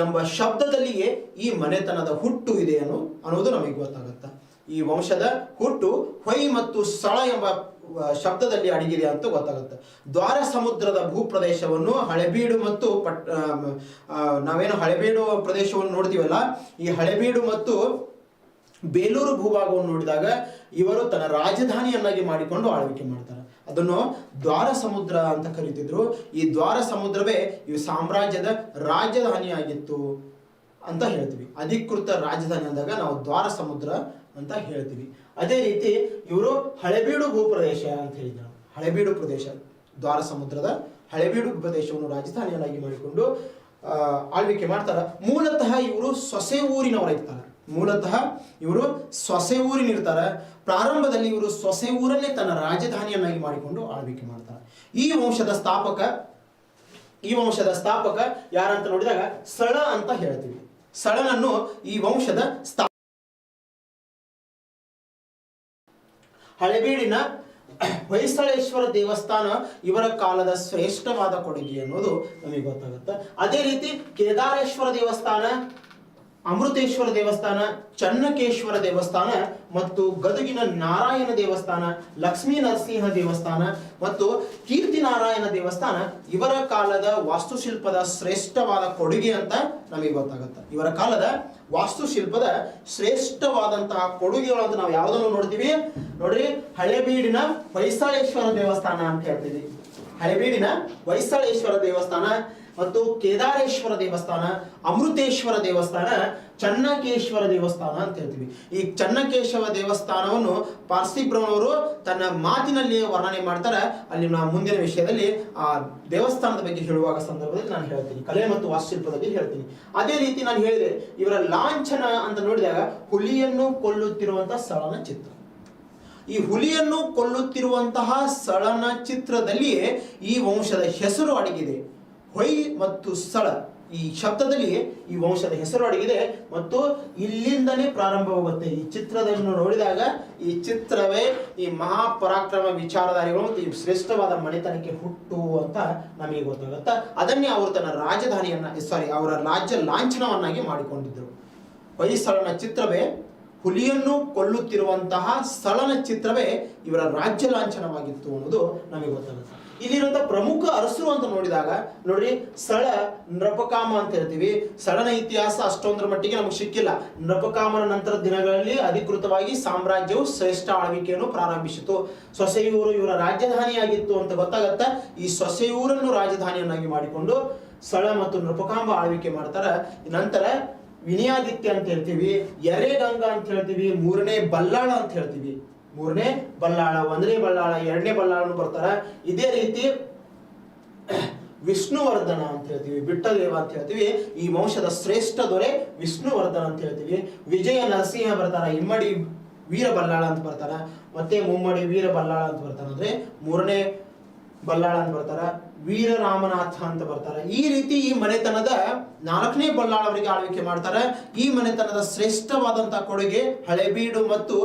ಎಂಬ ಶಬ್ದದಲ್ಲಿಯೇ ಈ ಮನೆತನದ ಹುಟ್ಟು ಇದೆ ಅನ್ನೋದು ನಮಗೆ ಗೊತ್ತಾಗುತ್ತೆ. ಈ ವಂಶದ ಹುಟ್ಟು ಹೊಯ್ ಮತ್ತು ಸಳ ಎಂಬ ಶಬ್ದದಲ್ಲಿ ಅಡಗಿದೆ ಅಂತ ಗೊತ್ತಾಗುತ್ತೆ. ದ್ವಾರ ಸಮುದ್ರದ ಭೂಪ್ರದೇಶವನ್ನು ಹಳೆಬೀಡು ಮತ್ತು ನಾವೇನು ಹಳೆಬೀಡು ಪ್ರದೇಶವನ್ನು ನೋಡ್ತೀವಲ್ಲ, ಈ ಹಳೆಬೀಡು ಮತ್ತು ಬೇಲೂರು ಭೂಭಾಗವನ್ನು ನೋಡಿದಾಗ ಇವರು ತನ್ನ ರಾಜಧಾನಿಯನ್ನಾಗಿ ಮಾಡಿಕೊಂಡು ಆಳ್ವಿಕೆ ಮಾಡ್ತಾರೆ. ಅದನ್ನು ದ್ವಾರ ಸಮುದ್ರ ಅಂತ ಕರೀತಿದ್ರು. ಈ ದ್ವಾರ ಸಮುದ್ರವೇ ಈ ಸಾಮ್ರಾಜ್ಯದ ರಾಜಧಾನಿಯಾಗಿತ್ತು ಅಂತ ಹೇಳ್ತೀವಿ. ಅಧಿಕೃತ ರಾಜಧಾನಿ ಅಂದಾಗ ನಾವು ದ್ವಾರ ಸಮುದ್ರ ಅಂತ ಹೇಳ್ತೀವಿ. ಅದೇ ರೀತಿ ಇವರು ಹಳೆಬೀಡು ಭೂಪ್ರದೇಶ ಅಂತ ಹೇಳಿದ್ರು. ಹಳೆಬೀಡು ಪ್ರದೇಶ, ದ್ವಾರ ಸಮುದ್ರದ ಹಳೆಬೀಡು ಪ್ರದೇಶವನ್ನು ರಾಜಧಾನಿಯನ್ನಾಗಿ ಮಾಡಿಕೊಂಡು ಆಳ್ವಿಕೆ ಮಾಡ್ತಾರೆ. ಮೂಲತಃ ಇವರು ಸೊಸೆ ಊರಿನಿರ್ತಾರೆ. ಪ್ರಾರಂಭದಲ್ಲಿ ಇವರು ಸೊಸೆ ಊರನ್ನೇ ತನ್ನ ರಾಜಧಾನಿಯನ್ನಾಗಿ ಮಾಡಿಕೊಂಡು ಆಳ್ವಿಕೆ ಮಾಡ್ತಾರೆ. ಈ ವಂಶದ ಸ್ಥಾಪಕ ಯಾರಂತ ನೋಡಿದಾಗ ಸಳ ಅಂತ ಹೇಳ್ತೀವಿ. ಸಳನನ್ನು ಈ ವಂಶದ ಹಳೆಬೀಡಿನ ಹೊಯ್ಸಳೇಶ್ವರ ದೇವಸ್ಥಾನ ಇವರ ಕಾಲದ ಶ್ರೇಷ್ಠವಾದ ಕೊಡುಗೆ ಅನ್ನೋದು ನಮಗೆ ಗೊತ್ತಾಗುತ್ತೆ. ಅದೇ ರೀತಿ ಕೇದಾರೇಶ್ವರ ದೇವಸ್ಥಾನ, ಅಮೃತೇಶ್ವರ ದೇವಸ್ಥಾನ, ಚನ್ನಕೇಶ್ವರ ದೇವಸ್ಥಾನ ಮತ್ತು ಗದಗಿನ ನಾರಾಯಣ ದೇವಸ್ಥಾನ, ಲಕ್ಷ್ಮೀ ನರಸಿಂಹ ದೇವಸ್ಥಾನ ಮತ್ತು ಕೀರ್ತಿನಾರಾಯಣ ದೇವಸ್ಥಾನ ಇವರ ಕಾಲದ ವಾಸ್ತುಶಿಲ್ಪದ ಶ್ರೇಷ್ಠವಾದ ಕೊಡುಗೆ ಅಂತ ನಮಗೆ ಗೊತ್ತಾಗುತ್ತೆ. ಇವರ ಕಾಲದ ವಾಸ್ತುಶಿಲ್ಪದ ಶ್ರೇಷ್ಠವಾದಂತಹ ಕೊಡುಗೆಗಳು ಅಂತ ನಾವು ಯಾವುದನ್ನು ನೋಡ್ತೀವಿ ನೋಡ್ರಿ, ಹಳೆಬೀಡಿನ ಹೊಯ್ಸಳೇಶ್ವರ ದೇವಸ್ಥಾನ ಅಂತ ಹೇಳ್ತೀವಿ. ಹಳೆಬೀಡಿನ ಹೊಯ್ಸಳೇಶ್ವರ ದೇವಸ್ಥಾನ ಮತ್ತು ಕೇದಾರೇಶ್ವರ ದೇವಸ್ಥಾನ, ಅಮೃತೇಶ್ವರ ದೇವಸ್ಥಾನ, ಚನ್ನಕೇಶ್ವರ ದೇವಸ್ಥಾನ ಅಂತ ಹೇಳ್ತೀವಿ. ಈ ಚನ್ನಕೇಶವ ದೇವಸ್ಥಾನವನ್ನು ಪಾರ್ಸಿಬ್ರಹ್ಮನವರು ತನ್ನ ಮಾತಿನಲ್ಲಿಯೇ ವರ್ಣನೆ ಮಾಡ್ತಾರೆ. ಅಲ್ಲಿ ನಾವು ಮುಂದಿನ ವಿಷಯದಲ್ಲಿ ಆ ದೇವಸ್ಥಾನದ ಬಗ್ಗೆ ಹೇಳುವಾಗ ಸಂದರ್ಭದಲ್ಲಿ ನಾನು ಹೇಳ್ತೀನಿ, ಕಲೆ ಮತ್ತು ವಾಸ್ತುಶಿಲ್ಪದ ಬಗ್ಗೆ ಹೇಳ್ತೀನಿ. ಅದೇ ರೀತಿ ನಾನು ಹೇಳಿದೆ, ಇವರ ಲಾಂಛನ ಅಂತ ನೋಡಿದಾಗ ಹುಲಿಯನ್ನು ಕೊಲ್ಲುತ್ತಿರುವಂತಹ ಸಳನ ಚಿತ್ರ. ಈ ಹುಲಿಯನ್ನು ಕೊಲ್ಲುತ್ತಿರುವಂತಹ ಸಳನ ಚಿತ್ರದಲ್ಲಿಯೇ ಈ ವಂಶದ ಹೆಸರು ಅಡಗಿದೆ. ಹೊಯ್ ಮತ್ತು ಸಳ ಈ ಶಬ್ದದಲ್ಲಿ ಈ ವಂಶದ ಹೆಸರು ಅಡಗಿದೆ ಮತ್ತು ಇಲ್ಲಿಂದನೇ ಪ್ರಾರಂಭವಾಗುತ್ತೆ. ಈ ಚಿತ್ರವನ್ನು ನೋಡಿದಾಗ ಈ ಚಿತ್ರವೇ ಈ ಮಹಾಪರಾಕ್ರಮ ವಿಚಾರಧಾರಿಗಳು ಮತ್ತು ಈ ಶ್ರೇಷ್ಠವಾದ ಮನೆತನಕ್ಕೆ ಹುಟ್ಟು ಅಂತ ನಮಗೆ ಗೊತ್ತಾಗುತ್ತೆ. ಅದನ್ನೇ ಅವರು ತನ್ನ ಅವರ ರಾಜ್ಯ ಲಾಂಛನವನ್ನಾಗಿ ಮಾಡಿಕೊಂಡಿದ್ದರು. ಹೊಯ್ಸಳನ ಚಿತ್ರವೇ, ಹುಲಿಯನ್ನು ಕೊಲ್ಲುತ್ತಿರುವಂತಹ ಸಳನ ಚಿತ್ರವೇ ಇವರ ರಾಜ್ಯ ಲಾಂಛನವಾಗಿತ್ತು ಅನ್ನೋದು ನಮಗೆ ಗೊತ್ತಾಗುತ್ತೆ. ಇಲ್ಲಿರುವಂತಹ ಪ್ರಮುಖ ಅರಸರು ಅಂತ ನೋಡಿದಾಗ ನೋಡ್ರಿ, ಸಳ ನೃಪಕಾಮ ಅಂತ ಹೇಳ್ತೀವಿ. ಸಳನ ಇತಿಹಾಸ ಅಷ್ಟೊಂದರ ಮಟ್ಟಿಗೆ ನಮಗೆ ಸಿಕ್ಕಿಲ್ಲ. ನೃಪಕಾಮನ ನಂತರ ದಿನಗಳಲ್ಲಿ ಅಧಿಕೃತವಾಗಿ ಸಾಮ್ರಾಜ್ಯವು ಶ್ರೇಷ್ಠ ಆಳ್ವಿಕೆಯನ್ನು ಪ್ರಾರಂಭಿಸಿತು. ಸೊಸೆಯೂರು ಇವರ ರಾಜಧಾನಿಯಾಗಿತ್ತು ಅಂತ ಗೊತ್ತಾಗತ್ತ. ಈ ಸೊಸೆಯೂರನ್ನು ರಾಜಧಾನಿಯನ್ನಾಗಿ ಮಾಡಿಕೊಂಡು ಸಳ ಮತ್ತು ನೃಪಕಾಂಬ ಆಳ್ವಿಕೆ ಮಾಡ್ತಾರೆ. ನಂತರ ವಿನಯಾದಿತ್ಯ ಅಂತ ಹೇಳ್ತೀವಿ, ಎರೆಗಂಗಾ ಅಂತ ಹೇಳ್ತೀವಿ, ಮೂರನೇ ಬಲ್ಲಾಳ ಅಂತ ಹೇಳ್ತೀವಿ. ಮೂರನೇ ಬಲ್ಲಾಳ, ಒಂದನೇ ಬಲ್ಲಾಳ, ಎರಡನೇ ಬಲ್ಲಾಳನು ಬರ್ತಾರ. ಇದೇ ರೀತಿ ವಿಷ್ಣುವರ್ಧನ ಅಂತ ಹೇಳ್ತೀವಿ, ಬಿಟ್ಟದೇವ ಅಂತ ಹೇಳ್ತೀವಿ. ಈ ವಂಶದ ಶ್ರೇಷ್ಠ ದೊರೆ ವಿಷ್ಣುವರ್ಧನ ಅಂತ ಹೇಳ್ತೀವಿ. ವಿಜಯ ನರಸಿಂಹ ಬರ್ತಾರ, ಇಮ್ಮಡಿ ವೀರ ಬಲ್ಲಾಳ ಅಂತ ಬರ್ತಾರ, ಮತ್ತೆ ಮುಮ್ಮಡಿ ವೀರ ಬಲ್ಲಾಳ ಅಂತ ಬರ್ತಾರ. ಅಂದ್ರೆ ಮೂರನೇ ಬಲ್ಲಾಳ ಅಂತ ಬರ್ತಾರ. ವೀರರಾಮನಾಥ ಅಂತ ಬರ್ತಾರೆ. ಈ ರೀತಿ ಈ ಮನೆತನದ 4ನೇ ಬಲ್ಲಾಳ್ ಅವರಿಗೆ ಆಳ್ವಿಕೆ ಮಾಡ್ತಾರೆ. ಈ ಮನೆತನದ ಶ್ರೇಷ್ಠವಾದಂತಹ ಕೊಡುಗೆ ಹಳೆಬೀಡು ಮತ್ತು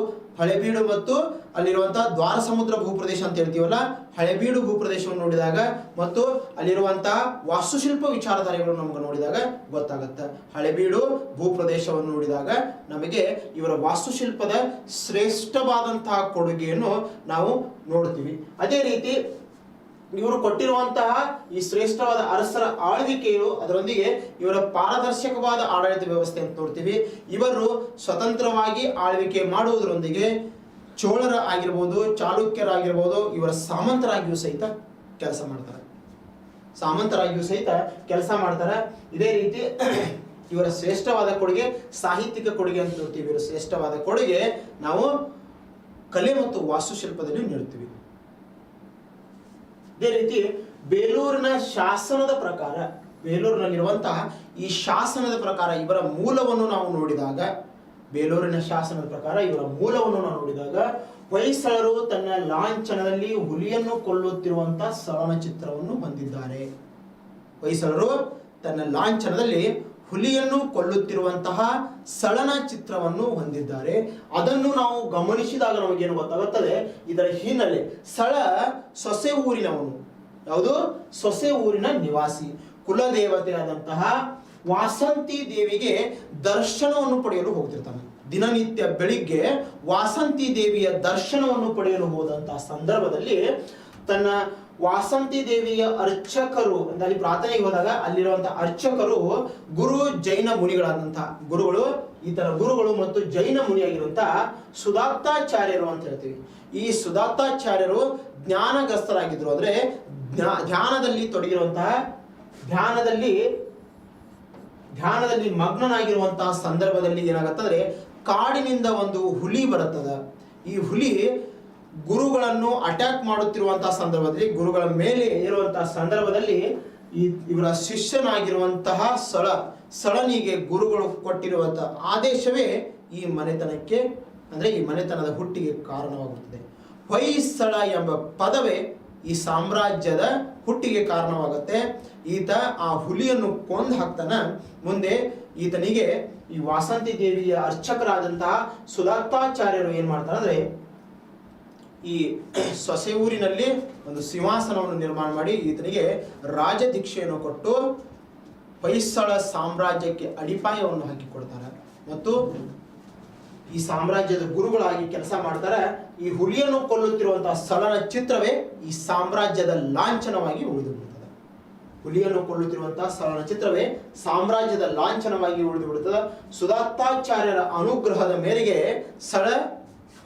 ಅಲ್ಲಿರುವಂತಹ ದ್ವಾರ ಸಮುದ್ರ ಭೂಪ್ರದೇಶ ಅಂತ ಹೇಳ್ತೀವಲ್ಲ, ಹಳೆಬೀಡು ಭೂಪ್ರದೇಶವನ್ನು ನೋಡಿದಾಗ ಮತ್ತು ಅಲ್ಲಿರುವಂತಹ ವಾಸ್ತುಶಿಲ್ಪ ವಿಚಾರಧಾರೆಗಳನ್ನು ನಮ್ಗೆ ನೋಡಿದಾಗ ಗೊತ್ತಾಗುತ್ತೆ. ಹಳೆಬೀಡು ಭೂಪ್ರದೇಶವನ್ನು ನೋಡಿದಾಗ ನಮಗೆ ಇವರ ವಾಸ್ತುಶಿಲ್ಪದ ಶ್ರೇಷ್ಠವಾದಂತಹ ಕೊಡುಗೆಯನ್ನು ನಾವು ನೋಡ್ತೀವಿ. ಅದೇ ರೀತಿ ಇವರು ಕೊಟ್ಟಿರುವಂತಹ ಈ ಶ್ರೇಷ್ಠವಾದ ಅರಸರ ಆಳ್ವಿಕೆಯು ಅದರೊಂದಿಗೆ ಇವರ ಪಾರದರ್ಶಕವಾದ ಆಡಳಿತ ವ್ಯವಸ್ಥೆ ಅಂತ ನೋಡ್ತೀವಿ. ಇವರು ಸ್ವತಂತ್ರವಾಗಿ ಆಳ್ವಿಕೆ ಮಾಡುವುದರೊಂದಿಗೆ ಚೋಳರ ಆಗಿರ್ಬೋದು, ಚಾಲುಕ್ಯರಾಗಿರ್ಬೋದು, ಇವರ ಸಾಮಂತರಾಗಿಯೂ ಸಹಿತ ಕೆಲಸ ಮಾಡ್ತಾರೆ. ಇದೇ ರೀತಿ ಇವರ ಶ್ರೇಷ್ಠವಾದ ಕೊಡುಗೆ ಸಾಹಿತ್ಯಿಕ ಕೊಡುಗೆ ಅಂತ ನೋಡ್ತೀವಿ. ಇವರ ಶ್ರೇಷ್ಠವಾದ ಕೊಡುಗೆ ನಾವು ಕಲೆ ಮತ್ತು ವಾಸ್ತುಶಿಲ್ಪದಲ್ಲಿ ನೀಡುತ್ತೀವಿ. ಇದೇ ರೀತಿ ಬೇಲೂರಿನ ಶಾಸನದ ಪ್ರಕಾರ, ಬೇಲೂರಿನಲ್ಲಿರುವಂತಹ ಈ ಶಾಸನದ ಪ್ರಕಾರ ಇವರ ಮೂಲವನ್ನು ನಾವು ನೋಡಿದಾಗ, ಹೊಯ್ಸಳರು ತನ್ನ ಲಾಂಛನದಲ್ಲಿ ಹುಲಿಯನ್ನು ಕೊಲ್ಲುತ್ತಿರುವಂತಹ ಸಳನ ಚಿತ್ರವನ್ನು ಹೊಂದಿದ್ದಾರೆ. ಹೊಯ್ಸಳರು ತನ್ನ ಲಾಂಛನದಲ್ಲಿ ಹುಲಿಯನ್ನು ಕೊಲ್ಲುತ್ತಿರುವಂತಹ ಸಳನ ಚಿತ್ರವನ್ನು ಹೊಂದಿದ್ದಾರೆ. ಅದನ್ನು ನಾವು ಗಮನಿಸಿದಾಗ ನಮಗೇನು ಗೊತ್ತಾಗುತ್ತದೆ, ಇದರ ಹಿನ್ನೆಲೆ ಸಳ ಸೊಸೆ ಊರಿನವನು, ಯಾವುದು ಸೊಸೆ ಊರಿನ ನಿವಾಸಿ, ಕುಲದೇವತೆಯಾದಂತಹ ವಾಸಂತಿ ದೇವಿಗೆ ದರ್ಶನವನ್ನು ಪಡೆಯಲು ಹೋಗ್ತಿರ್ತಾನೆ. ದಿನನಿತ್ಯ ಬೆಳಿಗ್ಗೆ ವಾಸಂತಿ ದೇವಿಯ ದರ್ಶನವನ್ನು ಪಡೆಯಲು ಹೋದಂತಹ ಸಂದರ್ಭದಲ್ಲಿ ತನ್ನ ವಾಸಂತಿ ದೇವಿಯ ಅರ್ಚಕರು ಅಂತ ಅಲ್ಲಿ ಪ್ರಾರ್ಥನೆಗೆ ಹೋದಾಗ ಅಲ್ಲಿರುವಂತಹ ಅರ್ಚಕರು ಗುರು ಜೈನ ಮುನಿಗಳಾದಂತಹ ಗುರುಗಳು ಮತ್ತು ಜೈನ ಮುನಿಯಾಗಿರುವಂತಹ ಸುಧಾತಾಚಾರ್ಯರು ಅಂತ ಹೇಳ್ತೀವಿ. ಈ ಸುಧಾತಾಚಾರ್ಯರು ಜ್ಞಾನಗ್ರಸ್ತರಾಗಿದ್ರು. ಅಂದ್ರೆ ಧ್ಯಾನದಲ್ಲಿ ತೊಡಗಿರುವಂತಹ ಧ್ಯಾನದಲ್ಲಿ ಮಗ್ನನಾಗಿರುವಂತಹ ಸಂದರ್ಭದಲ್ಲಿ ಏನಾಗತ್ತಂದ್ರೆ ಕಾಡಿನಿಂದ ಒಂದು ಹುಲಿ ಬರುತ್ತದೆ. ಈ ಹುಲಿ ಗುರುಗಳನ್ನು ಅಟ್ಯಾಕ್ ಮಾಡುತ್ತಿರುವಂತಹ ಸಂದರ್ಭದಲ್ಲಿ, ಗುರುಗಳ ಮೇಲೆ ಇರುವಂತಹ ಸಂದರ್ಭದಲ್ಲಿ ಇವರ ಶಿಷ್ಯನಾಗಿರುವಂತಹ ಸಳನಿಗೆ ಗುರುಗಳು ಕೊಟ್ಟಿರುವಂತಹ ಆದೇಶವೇ ಈ ಮನೆತನಕ್ಕೆ, ಅಂದ್ರೆ ಈ ಮನೆತನದ ಹುಟ್ಟಿಗೆ ಕಾರಣವಾಗುತ್ತದೆ. ಹೊಯ್ಸಳ ಎಂಬ ಪದವೇ ಈ ಸಾಮ್ರಾಜ್ಯದ ಹುಟ್ಟಿಗೆ ಕಾರಣವಾಗುತ್ತೆ. ಈತ ಆ ಹುಲಿಯನ್ನು ಕೊಂದು ಹಾಕ್ತಾನ. ಮುಂದೆ ಈತನಿಗೆ ಈ ವಾಸಂತಿ ದೇವಿಯ ಅರ್ಚಕರಾದಂತಹ ಸುಧಾತಾಚಾರ್ಯರು ಏನ್ ಮಾಡ್ತಾರೆ ಅಂದ್ರೆ ಈ ಸೊಸೆ ಊರಿನಲ್ಲಿ ಒಂದು ಸಿಂಹಾಸನವನ್ನು ನಿರ್ಮಾಣ ಮಾಡಿ ಈತನಿಗೆ ರಾಜದೀಕ್ಷೆಯನ್ನು ಕೊಟ್ಟು ಹೊಯ್ಸಳ ಸಾಮ್ರಾಜ್ಯಕ್ಕೆ ಅಡಿಪಾಯವನ್ನು ಹಾಕಿಕೊಡ್ತಾರೆ ಮತ್ತು ಈ ಸಾಮ್ರಾಜ್ಯದ ಗುರುಗಳಾಗಿ ಕೆಲಸ ಮಾಡ್ತಾರೆ. ಈ ಹುಲಿಯನ್ನು ಕೊಲ್ಲುತ್ತಿರುವಂತಹ ಸಳನ ಚಿತ್ರವೇ ಈ ಸಾಮ್ರಾಜ್ಯದ ಲಾಂಛನವಾಗಿ ಉಳಿದು ಬಿಡುತ್ತದೆ. ಹುಲಿಯನ್ನು ಕೊಲ್ಲುತ್ತಿರುವಂತಹ ಸಳನ ಚಿತ್ರವೇ ಸಾಮ್ರಾಜ್ಯದ ಲಾಂಛನವಾಗಿ ಉಳಿದು ಬಿಡುತ್ತದೆ. ಸುಧಾತಾಚಾರ್ಯರ ಅನುಗ್ರಹದ ಮೇರೆಗೆ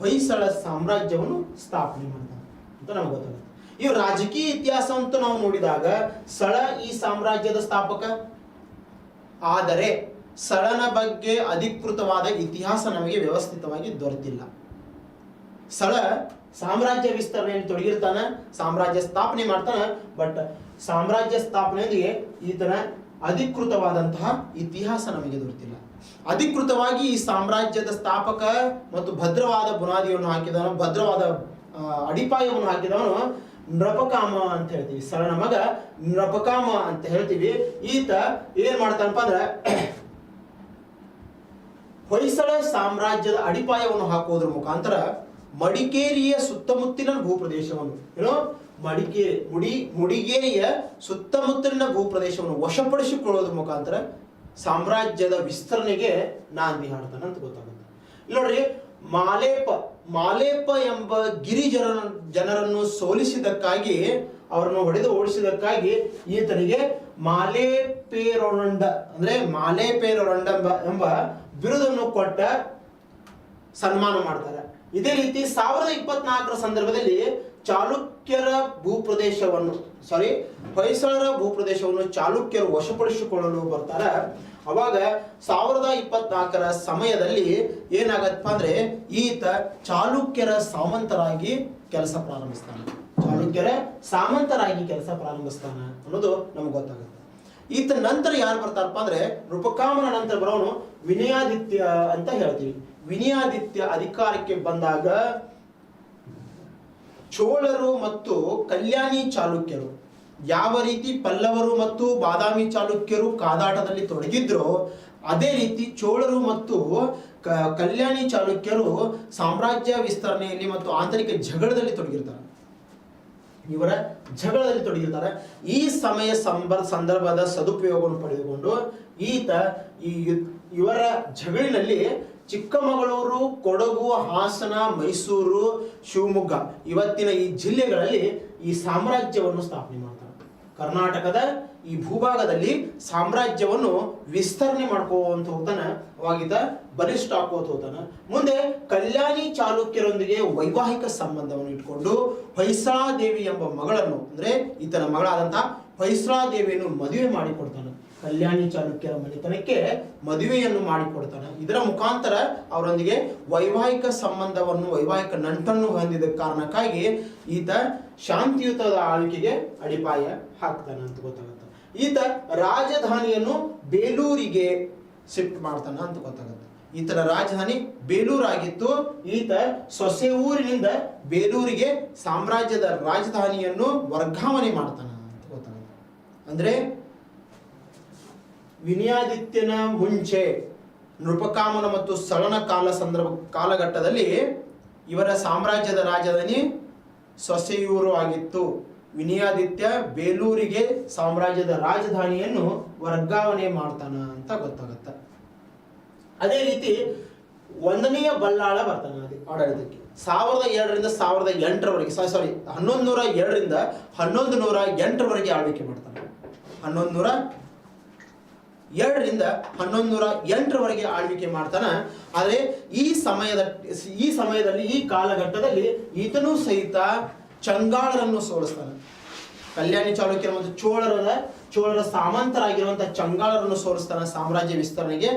ಹೊಯ್ಸಳ ಸಾಮ್ರಾಜ್ಯವನ್ನು ಸ್ಥಾಪನೆ ಮಾಡ್ತಾರೆ ಅಂತ ನಮ್ಗೆ ಗೊತ್ತಾಗುತ್ತೆ. ಈ ರಾಜಕೀಯ ಇತಿಹಾಸ ಅಂತ ನಾವು ನೋಡಿದಾಗ ಸಳ ಈ ಸಾಮ್ರಾಜ್ಯದ ಸ್ಥಾಪಕ, ಆದರೆ ಸಳನ ಬಗ್ಗೆ ಅಧಿಕೃತವಾದ ಇತಿಹಾಸ ನಮಗೆ ವ್ಯವಸ್ಥಿತವಾಗಿ ದೊರೆತಿಲ್ಲ. ಸಳ ಸಾಮ್ರಾಜ್ಯ ವಿಸ್ತರಣೆಯಲ್ಲಿ ತೊಡಗಿರ್ತಾನ, ಸಾಮ್ರಾಜ್ಯ ಸ್ಥಾಪನೆ ಮಾಡ್ತಾನ, ಬಟ್ ಸಾಮ್ರಾಜ್ಯ ಸ್ಥಾಪನೆಯೊಂದಿಗೆ ಈತನ ಅಧಿಕೃತವಾದಂತಹ ಇತಿಹಾಸ ನಮಗೆ ದೊರೆತಿಲ್ಲ. ಅಧಿಕೃತವಾಗಿ ಈ ಸಾಮ್ರಾಜ್ಯದ ಸ್ಥಾಪಕ ಮತ್ತು ಭದ್ರವಾದ ಬುನಾದಿಯನ್ನು ಹಾಕಿದವನು, ಭದ್ರವಾದ ಅಡಿಪಾಯವನ್ನು ಹಾಕಿದವನು ನೃಪಕಾಮ ಅಂತ ಹೇಳ್ತೀವಿ. ಸಳನ ಮಗ ನೃಪಕಾಮ ಅಂತ ಹೇಳ್ತೀವಿ. ಈತ ಏನ್ ಮಾಡ್ತಾನಪ್ಪ ಅಂದ್ರೆ ಹೊಯ್ಸಳ ಸಾಮ್ರಾಜ್ಯದ ಅಡಿಪಾಯವನ್ನು ಹಾಕುವುದರ ಮುಖಾಂತರ ಮಡಿಕೇರಿಯ ಸುತ್ತಮುತ್ತಲಿನ ಭೂಪ್ರದೇಶವನ್ನು ಮುಡಿಗೇರಿಯ ಸುತ್ತಮುತ್ತಲಿನ ಭೂಪ್ರದೇಶವನ್ನು ವಶಪಡಿಸಿಕೊಳ್ಳುವುದರ ಮುಖಾಂತರ ಸಾಮ್ರಾಜ್ಯದ ವಿಸ್ತರಣೆಗೆ ನಾಂದಿ ಹಾಡ್ತಾನೆ ಅಂತ ಗೊತ್ತಾಗುತ್ತೆ. ಇಲ್ಲಿ ನೋಡ್ರಿ, ಮಾಲೇಪ ಎಂಬ ಜನರನ್ನು ಸೋಲಿಸಿದಕ್ಕಾಗಿ, ಅವರನ್ನು ಹೊಡೆದು ಓಡಿಸಿದಕ್ಕಾಗಿ ಈತನಿಗೆ ಮಾಲೇಪೇರೊರಂಡ ಎಂಬ ಬಿರುದನ್ನು ಕೊಟ್ಟ ಸನ್ಮಾನ ಮಾಡ್ತಾರೆ. ಇದೇ ರೀತಿ 1024 ಸಂದರ್ಭದಲ್ಲಿ ಹೊಯ್ಸಳರ ಭೂಪ್ರದೇಶವನ್ನು ಚಾಲುಕ್ಯರು ವಶಪಡಿಸಿಕೊಳ್ಳಲು ಬರ್ತಾರೆ. ಅವಾಗ 1024 ಸಮಯದಲ್ಲಿ ಏನಾಗತ್ತಪ್ಪ ಅಂದ್ರೆ ಈತ ಚಾಲುಕ್ಯರ ಸಾಮಂತರಾಗಿ ಕೆಲಸ ಪ್ರಾರಂಭಿಸ್ತಾನೆ ಅನ್ನೋದು ನಮ್ಗೆ ಗೊತ್ತಾಗುತ್ತೆ. ಈತ ನಂತರ ಯಾರು ಬರ್ತಾರಪ್ಪ ಅಂದ್ರೆ ನೃಪಕಾಮನ ನಂತರ ಬರೋನು ವಿನಯಾದಿತ್ಯ ಅಂತ ಹೇಳ್ತೀವಿ. ವಿನಯಾದಿತ್ಯ ಅಧಿಕಾರಕ್ಕೆ ಬಂದಾಗ ಚೋಳರು ಮತ್ತು ಕಲ್ಯಾಣಿ ಚಾಲುಕ್ಯರು ಯಾವ ರೀತಿ ಪಲ್ಲವರು ಮತ್ತು ಬಾದಾಮಿ ಚಾಲುಕ್ಯರು ಕಾದಾಟದಲ್ಲಿ ತೊಡಗಿದ್ರೋ ಅದೇ ರೀತಿ ಚೋಳರು ಮತ್ತು ಕಲ್ಯಾಣಿ ಚಾಲುಕ್ಯರು ಸಾಮ್ರಾಜ್ಯ ವಿಸ್ತರಣೆಯಲ್ಲಿ ಮತ್ತು ಆಂತರಿಕ ಜಗಳದಲ್ಲಿ ತೊಡಗಿರ್ತಾರೆ. ಇವರ ಜಗಳದಲ್ಲಿ ತೊಡಗಿರ್ತಾರೆ. ಈ ಸಮಯ ಸಂದರ್ಭದ ಸದುಪಯೋಗವನ್ನು ಪಡೆದುಕೊಂಡು ಈತ ಇವರ ಜಗಳಿನಲ್ಲಿ ಚಿಕ್ಕಮಗಳೂರು, ಕೊಡಗು, ಹಾಸನ, ಮೈಸೂರು, ಶಿವಮೊಗ್ಗ ಇವತ್ತಿನ ಈ ಜಿಲ್ಲೆಗಳಲ್ಲಿ ಈ ಸಾಮ್ರಾಜ್ಯವನ್ನು ಸ್ಥಾಪನೆ ಮಾಡ್ತಾನೆ. ಕರ್ನಾಟಕದ ಈ ಭೂಭಾಗದಲ್ಲಿ ಸಾಮ್ರಾಜ್ಯವನ್ನು ವಿಸ್ತರಣೆ ಮಾಡ್ಕೋತ ಹೋಗ್ತಾನೆ. ಅವಾಗಿದ್ದ ಬಲಿಷ್ಠ ಹಾಕೋತ ಹೋಗ್ತಾನೆ. ಮುಂದೆ ಕಲ್ಯಾಣಿ ಚಾಲುಕ್ಯರೊಂದಿಗೆ ವೈವಾಹಿಕ ಸಂಬಂಧವನ್ನು ಇಟ್ಕೊಂಡು ಹೊಯ್ಸಳಾದೇವಿ ಎಂಬ ಮಗಳನ್ನು, ಅಂದ್ರೆ ಈತನ ಮಗಳಾದಂತಹ ಹೊಯ್ಸಳಾದೇವಿಯನ್ನು ಮದುವೆ ಮಾಡಿಕೊಡ್ತಾನೆ. ಕಲ್ಯಾಣಿ ಚಾಲುಕ್ಯರ ಮನೆತನಕ್ಕೆ ಮದುವೆಯನ್ನು ಮಾಡಿಕೊಡ್ತಾನೆ. ಇದರ ಮುಖಾಂತರ ಅವರೊಂದಿಗೆ ವೈವಾಹಿಕ ಸಂಬಂಧವನ್ನು, ವೈವಾಹಿಕ ನಂಟನ್ನು ಹೊಂದಿದ ಕಾರಣಕ್ಕಾಗಿ ಈತ ಶಾಂತಿಯುತದ ಆಳ್ವಿಕೆಗೆ ಅಡಿಪಾಯ ಹಾಕ್ತಾನೆ ಅಂತ ಗೊತ್ತಾಗುತ್ತೆ. ಈತ ರಾಜಧಾನಿಯನ್ನು ಬೇಲೂರಿಗೆ ಶಿಫ್ಟ್ ಮಾಡ್ತಾನೆ ಅಂತ ಗೊತ್ತಾಗುತ್ತೆ. ಈತನ ರಾಜಧಾನಿ ಬೇಲೂರಾಗಿತ್ತು. ಈತ ಸೊಸೆ ಊರಿನಿಂದ ಬೇಲೂರಿಗೆ ಸಾಮ್ರಾಜ್ಯದ ರಾಜಧಾನಿಯನ್ನು ವರ್ಗಾವಣೆ ಮಾಡ್ತಾನೆ ಅಂತ ಗೊತ್ತಾಗುತ್ತೆ. ಅಂದ್ರೆ ವಿನಯಾದಿತ್ಯನ ಮುಂಚೆ ನೃಪಕಾಮನ ಮತ್ತು ಸಳನ ಕಾಲಘಟ್ಟದಲ್ಲಿ ಇವರ ಸಾಮ್ರಾಜ್ಯದ ರಾಜಧಾನಿ ಸೊಸೆಯೂರು ಆಗಿತ್ತು. ವಿನಯಾದಿತ್ಯ ಬೇಲೂರಿಗೆ ಸಾಮ್ರಾಜ್ಯದ ರಾಜಧಾನಿಯನ್ನು ವರ್ಗಾವಣೆ ಮಾಡ್ತಾನ ಅಂತ ಗೊತ್ತಾಗುತ್ತೆ. ಅದೇ ರೀತಿ 1ನೇ ಬಲ್ಲಾಳ ಬರ್ತಾನೆ ಆಡಳಿತಕ್ಕೆ 1002ರಿಂದ 1008ರವರೆಗೆ 1102ರಿಂದ 1108ರವರೆಗೆ ಆಳ್ವಿಕೆ ಮಾಡ್ತಾನೆ. 1102ರಿಂದ 1108ರವರೆಗೆ ಆಳ್ವಿಕೆ ಮಾಡ್ತಾನ. ಆದರೆ ಈ ಸಮಯದಲ್ಲಿ ಈ ಕಾಲಘಟ್ಟದಲ್ಲಿ ಈತನೂ ಸಹಿತ ಚಂಗಾಳರನ್ನು ಸೋಲಿಸ್ತಾನೆ. ಕಲ್ಯಾಣಿ ಚಾಲುಕ್ಯರ ಮತ್ತು ಚೋಳರ ಸಾಮಂತರಾಗಿರುವಂತಹ ಚಂಗಾಳರನ್ನು ಸೋಲಿಸ್ತಾನೆ. ಸಾಮ್ರಾಜ್ಯ ವಿಸ್ತರಣೆಗೆ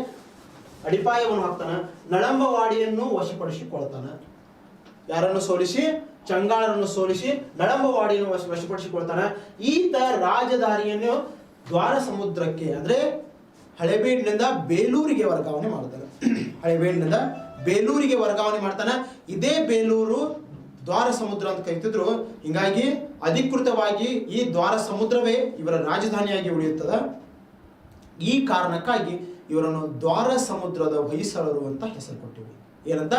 ಅಡಿಪಾಯವನ್ನು ಹಾಕ್ತಾನೆ. ನಳಂಬವಾಡಿಯನ್ನು ವಶಪಡಿಸಿಕೊಳ್ತಾನೆ. ಯಾರನ್ನು ಸೋಲಿಸಿ? ಚಂಗಾಳರನ್ನು ಸೋಲಿಸಿ ನಳಂಬವಾಡಿಯನ್ನು ವಶಪಡಿಸಿಕೊಳ್ತಾನೆ. ಈತ ರಾಜಧಾನಿಯನ್ನು ದ್ವಾರ ಸಮುದ್ರಕ್ಕೆ, ಅಂದ್ರೆ ಹಳೆಬೀಡಿನಿಂದ ಬೇಲೂರಿಗೆ ವರ್ಗಾವಣೆ ಮಾಡ್ತಾನೆ. ಹಳೆಬೀಡಿನಿಂದ ಬೇಲೂರಿಗೆ ವರ್ಗಾವಣೆ ಮಾಡ್ತಾನೆ. ಇದೇ ಬೇಲೂರು ದ್ವಾರ ಸಮುದ್ರ ಅಂತ ಕರಿತಿದ್ರು. ಹಿಂಗಾಗಿ ಅಧಿಕೃತವಾಗಿ ಈ ದ್ವಾರ ಸಮುದ್ರವೇ ಇವರ ರಾಜಧಾನಿಯಾಗಿ ಉಳಿಯುತ್ತದೆ. ಈ ಕಾರಣಕ್ಕಾಗಿ ಇವರನ್ನು ದ್ವಾರ ಸಮುದ್ರದ ಹೊಯ್ಸಳರು ಅಂತ ಹೆಸರು ಕೊಟ್ಟಿವಿ. ಏನಂತ?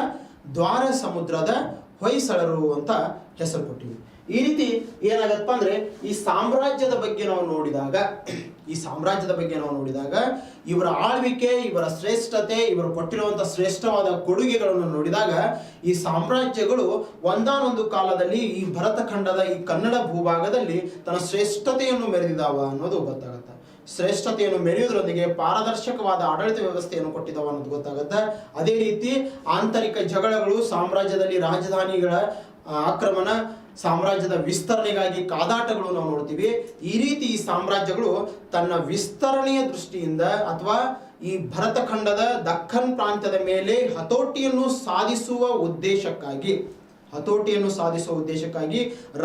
ದ್ವಾರ ಸಮುದ್ರದ ಹೊಯ್ಸಳರು ಅಂತ ಹೆಸರು ಕೊಟ್ಟಿವಿ. ಈ ರೀತಿ ಏನಾಗತ್ತಪ್ಪ ಅಂದ್ರೆ ಈ ಸಾಮ್ರಾಜ್ಯದ ಬಗ್ಗೆ ನಾವು ನೋಡಿದಾಗ ಇವರ ಆಳ್ವಿಕೆ, ಇವರ ಶ್ರೇಷ್ಠತೆ, ಇವರು ಕೊಟ್ಟಿರುವಂತಹ ಶ್ರೇಷ್ಠವಾದ ಕೊಡುಗೆಗಳನ್ನು ನೋಡಿದಾಗ ಈ ಸಾಮ್ರಾಜ್ಯಗಳು ಒಂದಾನೊಂದು ಕಾಲದಲ್ಲಿ ಈ ಭರತ ಖಂಡದ ಈ ಕನ್ನಡ ಭೂಭಾಗದಲ್ಲಿ ತನ್ನ ಶ್ರೇಷ್ಠತೆಯನ್ನು ಮೆರೆದಿದ್ದಾವ ಅನ್ನೋದು ಗೊತ್ತಾಗುತ್ತೆ. ಶ್ರೇಷ್ಠತೆಯನ್ನು ಮೆರೆಯುವುದರೊಂದಿಗೆ ಪಾರದರ್ಶಕವಾದ ಆಡಳಿತ ವ್ಯವಸ್ಥೆಯನ್ನು ಕೊಟ್ಟಿದ್ದಾವ ಅನ್ನೋದು ಗೊತ್ತಾಗುತ್ತೆ. ಅದೇ ರೀತಿ ಆಂತರಿಕ ಜಗಳಗಳು, ಸಾಮ್ರಾಜ್ಯದಲ್ಲಿ ರಾಜಧಾನಿಗಳ ಆಕ್ರಮಣ, ಸಾಮ್ರಾಜ್ಯದ ವಿಸ್ತರಣೆಗಾಗಿ ಕಾದಾಟಗಳು ನಾವು ನೋಡ್ತೀವಿ. ಈ ರೀತಿ ಈ ಸಾಮ್ರಾಜ್ಯಗಳು ತನ್ನ ವಿಸ್ತರಣೆಯ ದೃಷ್ಟಿಯಿಂದ ಅಥವಾ ಈ ಭರತಖಂಡದ ದಕ್ಕನ್ ಪ್ರಾಂತ್ಯದ ಮೇಲೆ ಹತೋಟಿಯನ್ನು ಸಾಧಿಸುವ ಉದ್ದೇಶಕ್ಕಾಗಿ,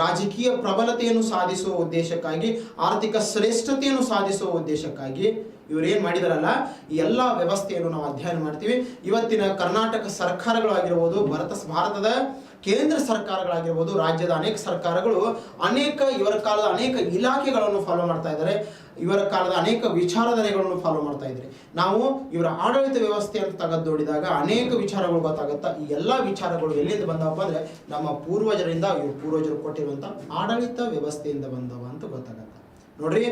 ರಾಜಕೀಯ ಪ್ರಬಲತೆಯನ್ನು ಸಾಧಿಸುವ ಉದ್ದೇಶಕ್ಕಾಗಿ, ಆರ್ಥಿಕ ಶ್ರೇಷ್ಠತೆಯನ್ನು ಸಾಧಿಸುವ ಉದ್ದೇಶಕ್ಕಾಗಿ ಇವರು ಏನ್ ಮಾಡಿದಾರಲ್ಲ, ಈ ಎಲ್ಲ ವ್ಯವಸ್ಥೆಯನ್ನು ನಾವು ಅಧ್ಯಯನ ಮಾಡ್ತೀವಿ. ಇವತ್ತಿನ ಕರ್ನಾಟಕ ಸರ್ಕಾರಗಳಾಗಿರ್ಬೋದು, ಭಾರತದ ಕೇಂದ್ರ ಸರ್ಕಾರಗಳಾಗಿರ್ಬೋದು, ರಾಜ್ಯದ ಅನೇಕ ಸರ್ಕಾರಗಳು ಇವರ ಕಾಲದ ಅನೇಕ ಇಲಾಖೆಗಳನ್ನು ಫಾಲೋ ಮಾಡ್ತಾ ಇದ್ದಾರೆ. ಇವರ ಕಾಲದ ಅನೇಕ ವಿಚಾರಧಾರೆಗಳನ್ನು ಫಾಲೋ ಮಾಡ್ತಾ ಇದ್ದಾರೆ. ನಾವು ಇವರ ಆಡಳಿತ ವ್ಯವಸ್ಥೆ ಅಂತ ತೆಗೆದು ನೋಡಿದಾಗ ಅನೇಕ ವಿಚಾರಗಳು ಗೊತ್ತಾಗುತ್ತಾ. ಈ ಎಲ್ಲ ವಿಚಾರಗಳು ಎಲ್ಲಿಂದ ಬಂದವಪ್ಪ ಅಂದ್ರೆ ನಮ್ಮ ಪೂರ್ವಜರು ಕೊಟ್ಟಿರುವಂತ ಆಡಳಿತ ವ್ಯವಸ್ಥೆಯಿಂದ ಬಂದವ ಅಂತ ಗೊತ್ತಾಗತ್ತ. ನೋಡ್ರಿ,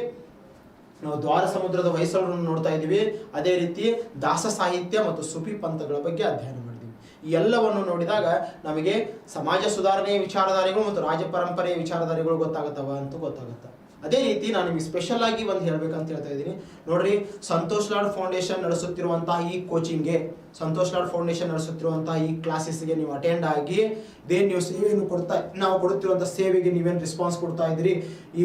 ನಾವು ದ್ವಾರ ಸಮುದ್ರದ ಹೊಯ್ಸಳರನ್ನು ನೋಡ್ತಾ ಇದ್ದೀವಿ. ಅದೇ ರೀತಿ ದಾಸ ಸಾಹಿತ್ಯ ಮತ್ತು ಸುಫಿ ಪಂಥಗಳ ಬಗ್ಗೆ ಅಧ್ಯಯನ ಮಾಡಿದ್ವಿ. ಈ ಎಲ್ಲವನ್ನು ನೋಡಿದಾಗ ನಮಗೆ ಸಮಾಜ ಸುಧಾರಣೆಯ ವಿಚಾರಧಾರೆಗಳು ಮತ್ತು ರಾಜ ಪರಂಪರೆಯ ವಿಚಾರಧಾರೆಗಳು ಗೊತ್ತಾಗುತ್ತವ ಅಂತ ಗೊತ್ತಾಗುತ್ತೆ. ಅದೇ ರೀತಿ ನಾನು ನಿಮಗೆ ಸ್ಪೆಷಲ್ ಆಗಿ ಒಂದು ಹೇಳ್ಬೇಕಂತ ಹೇಳ್ತಾ ಇದ್ದೀನಿ. ನೋಡ್ರಿ, ಸಂತೋಷ್ ಲಾಡ್ ಫೌಂಡೇಶನ್ ನಡೆಸುತ್ತಿರುವಂತಹ ಈ ಕೋಚಿಂಗ್ಗೆ, ಸಂತೋಷ್ ಲಾಡ್ ಫೌಂಡೇಶನ್ ನಡೆಸುತ್ತಿರುವಂತಹ ಈ ಕ್ಲಾಸಸ್ಗೆ ನೀವು ಅಟೆಂಡ್ ಆಗಿ ನಾವು ಕೊಡುತ್ತಿರುವಂತಹ ಸೇವೆಗೆ ನೀವೇನು ರೆಸ್ಪಾನ್ಸ್ ಕೊಡ್ತಾ ಇದ್ದೀರಿ, ಈ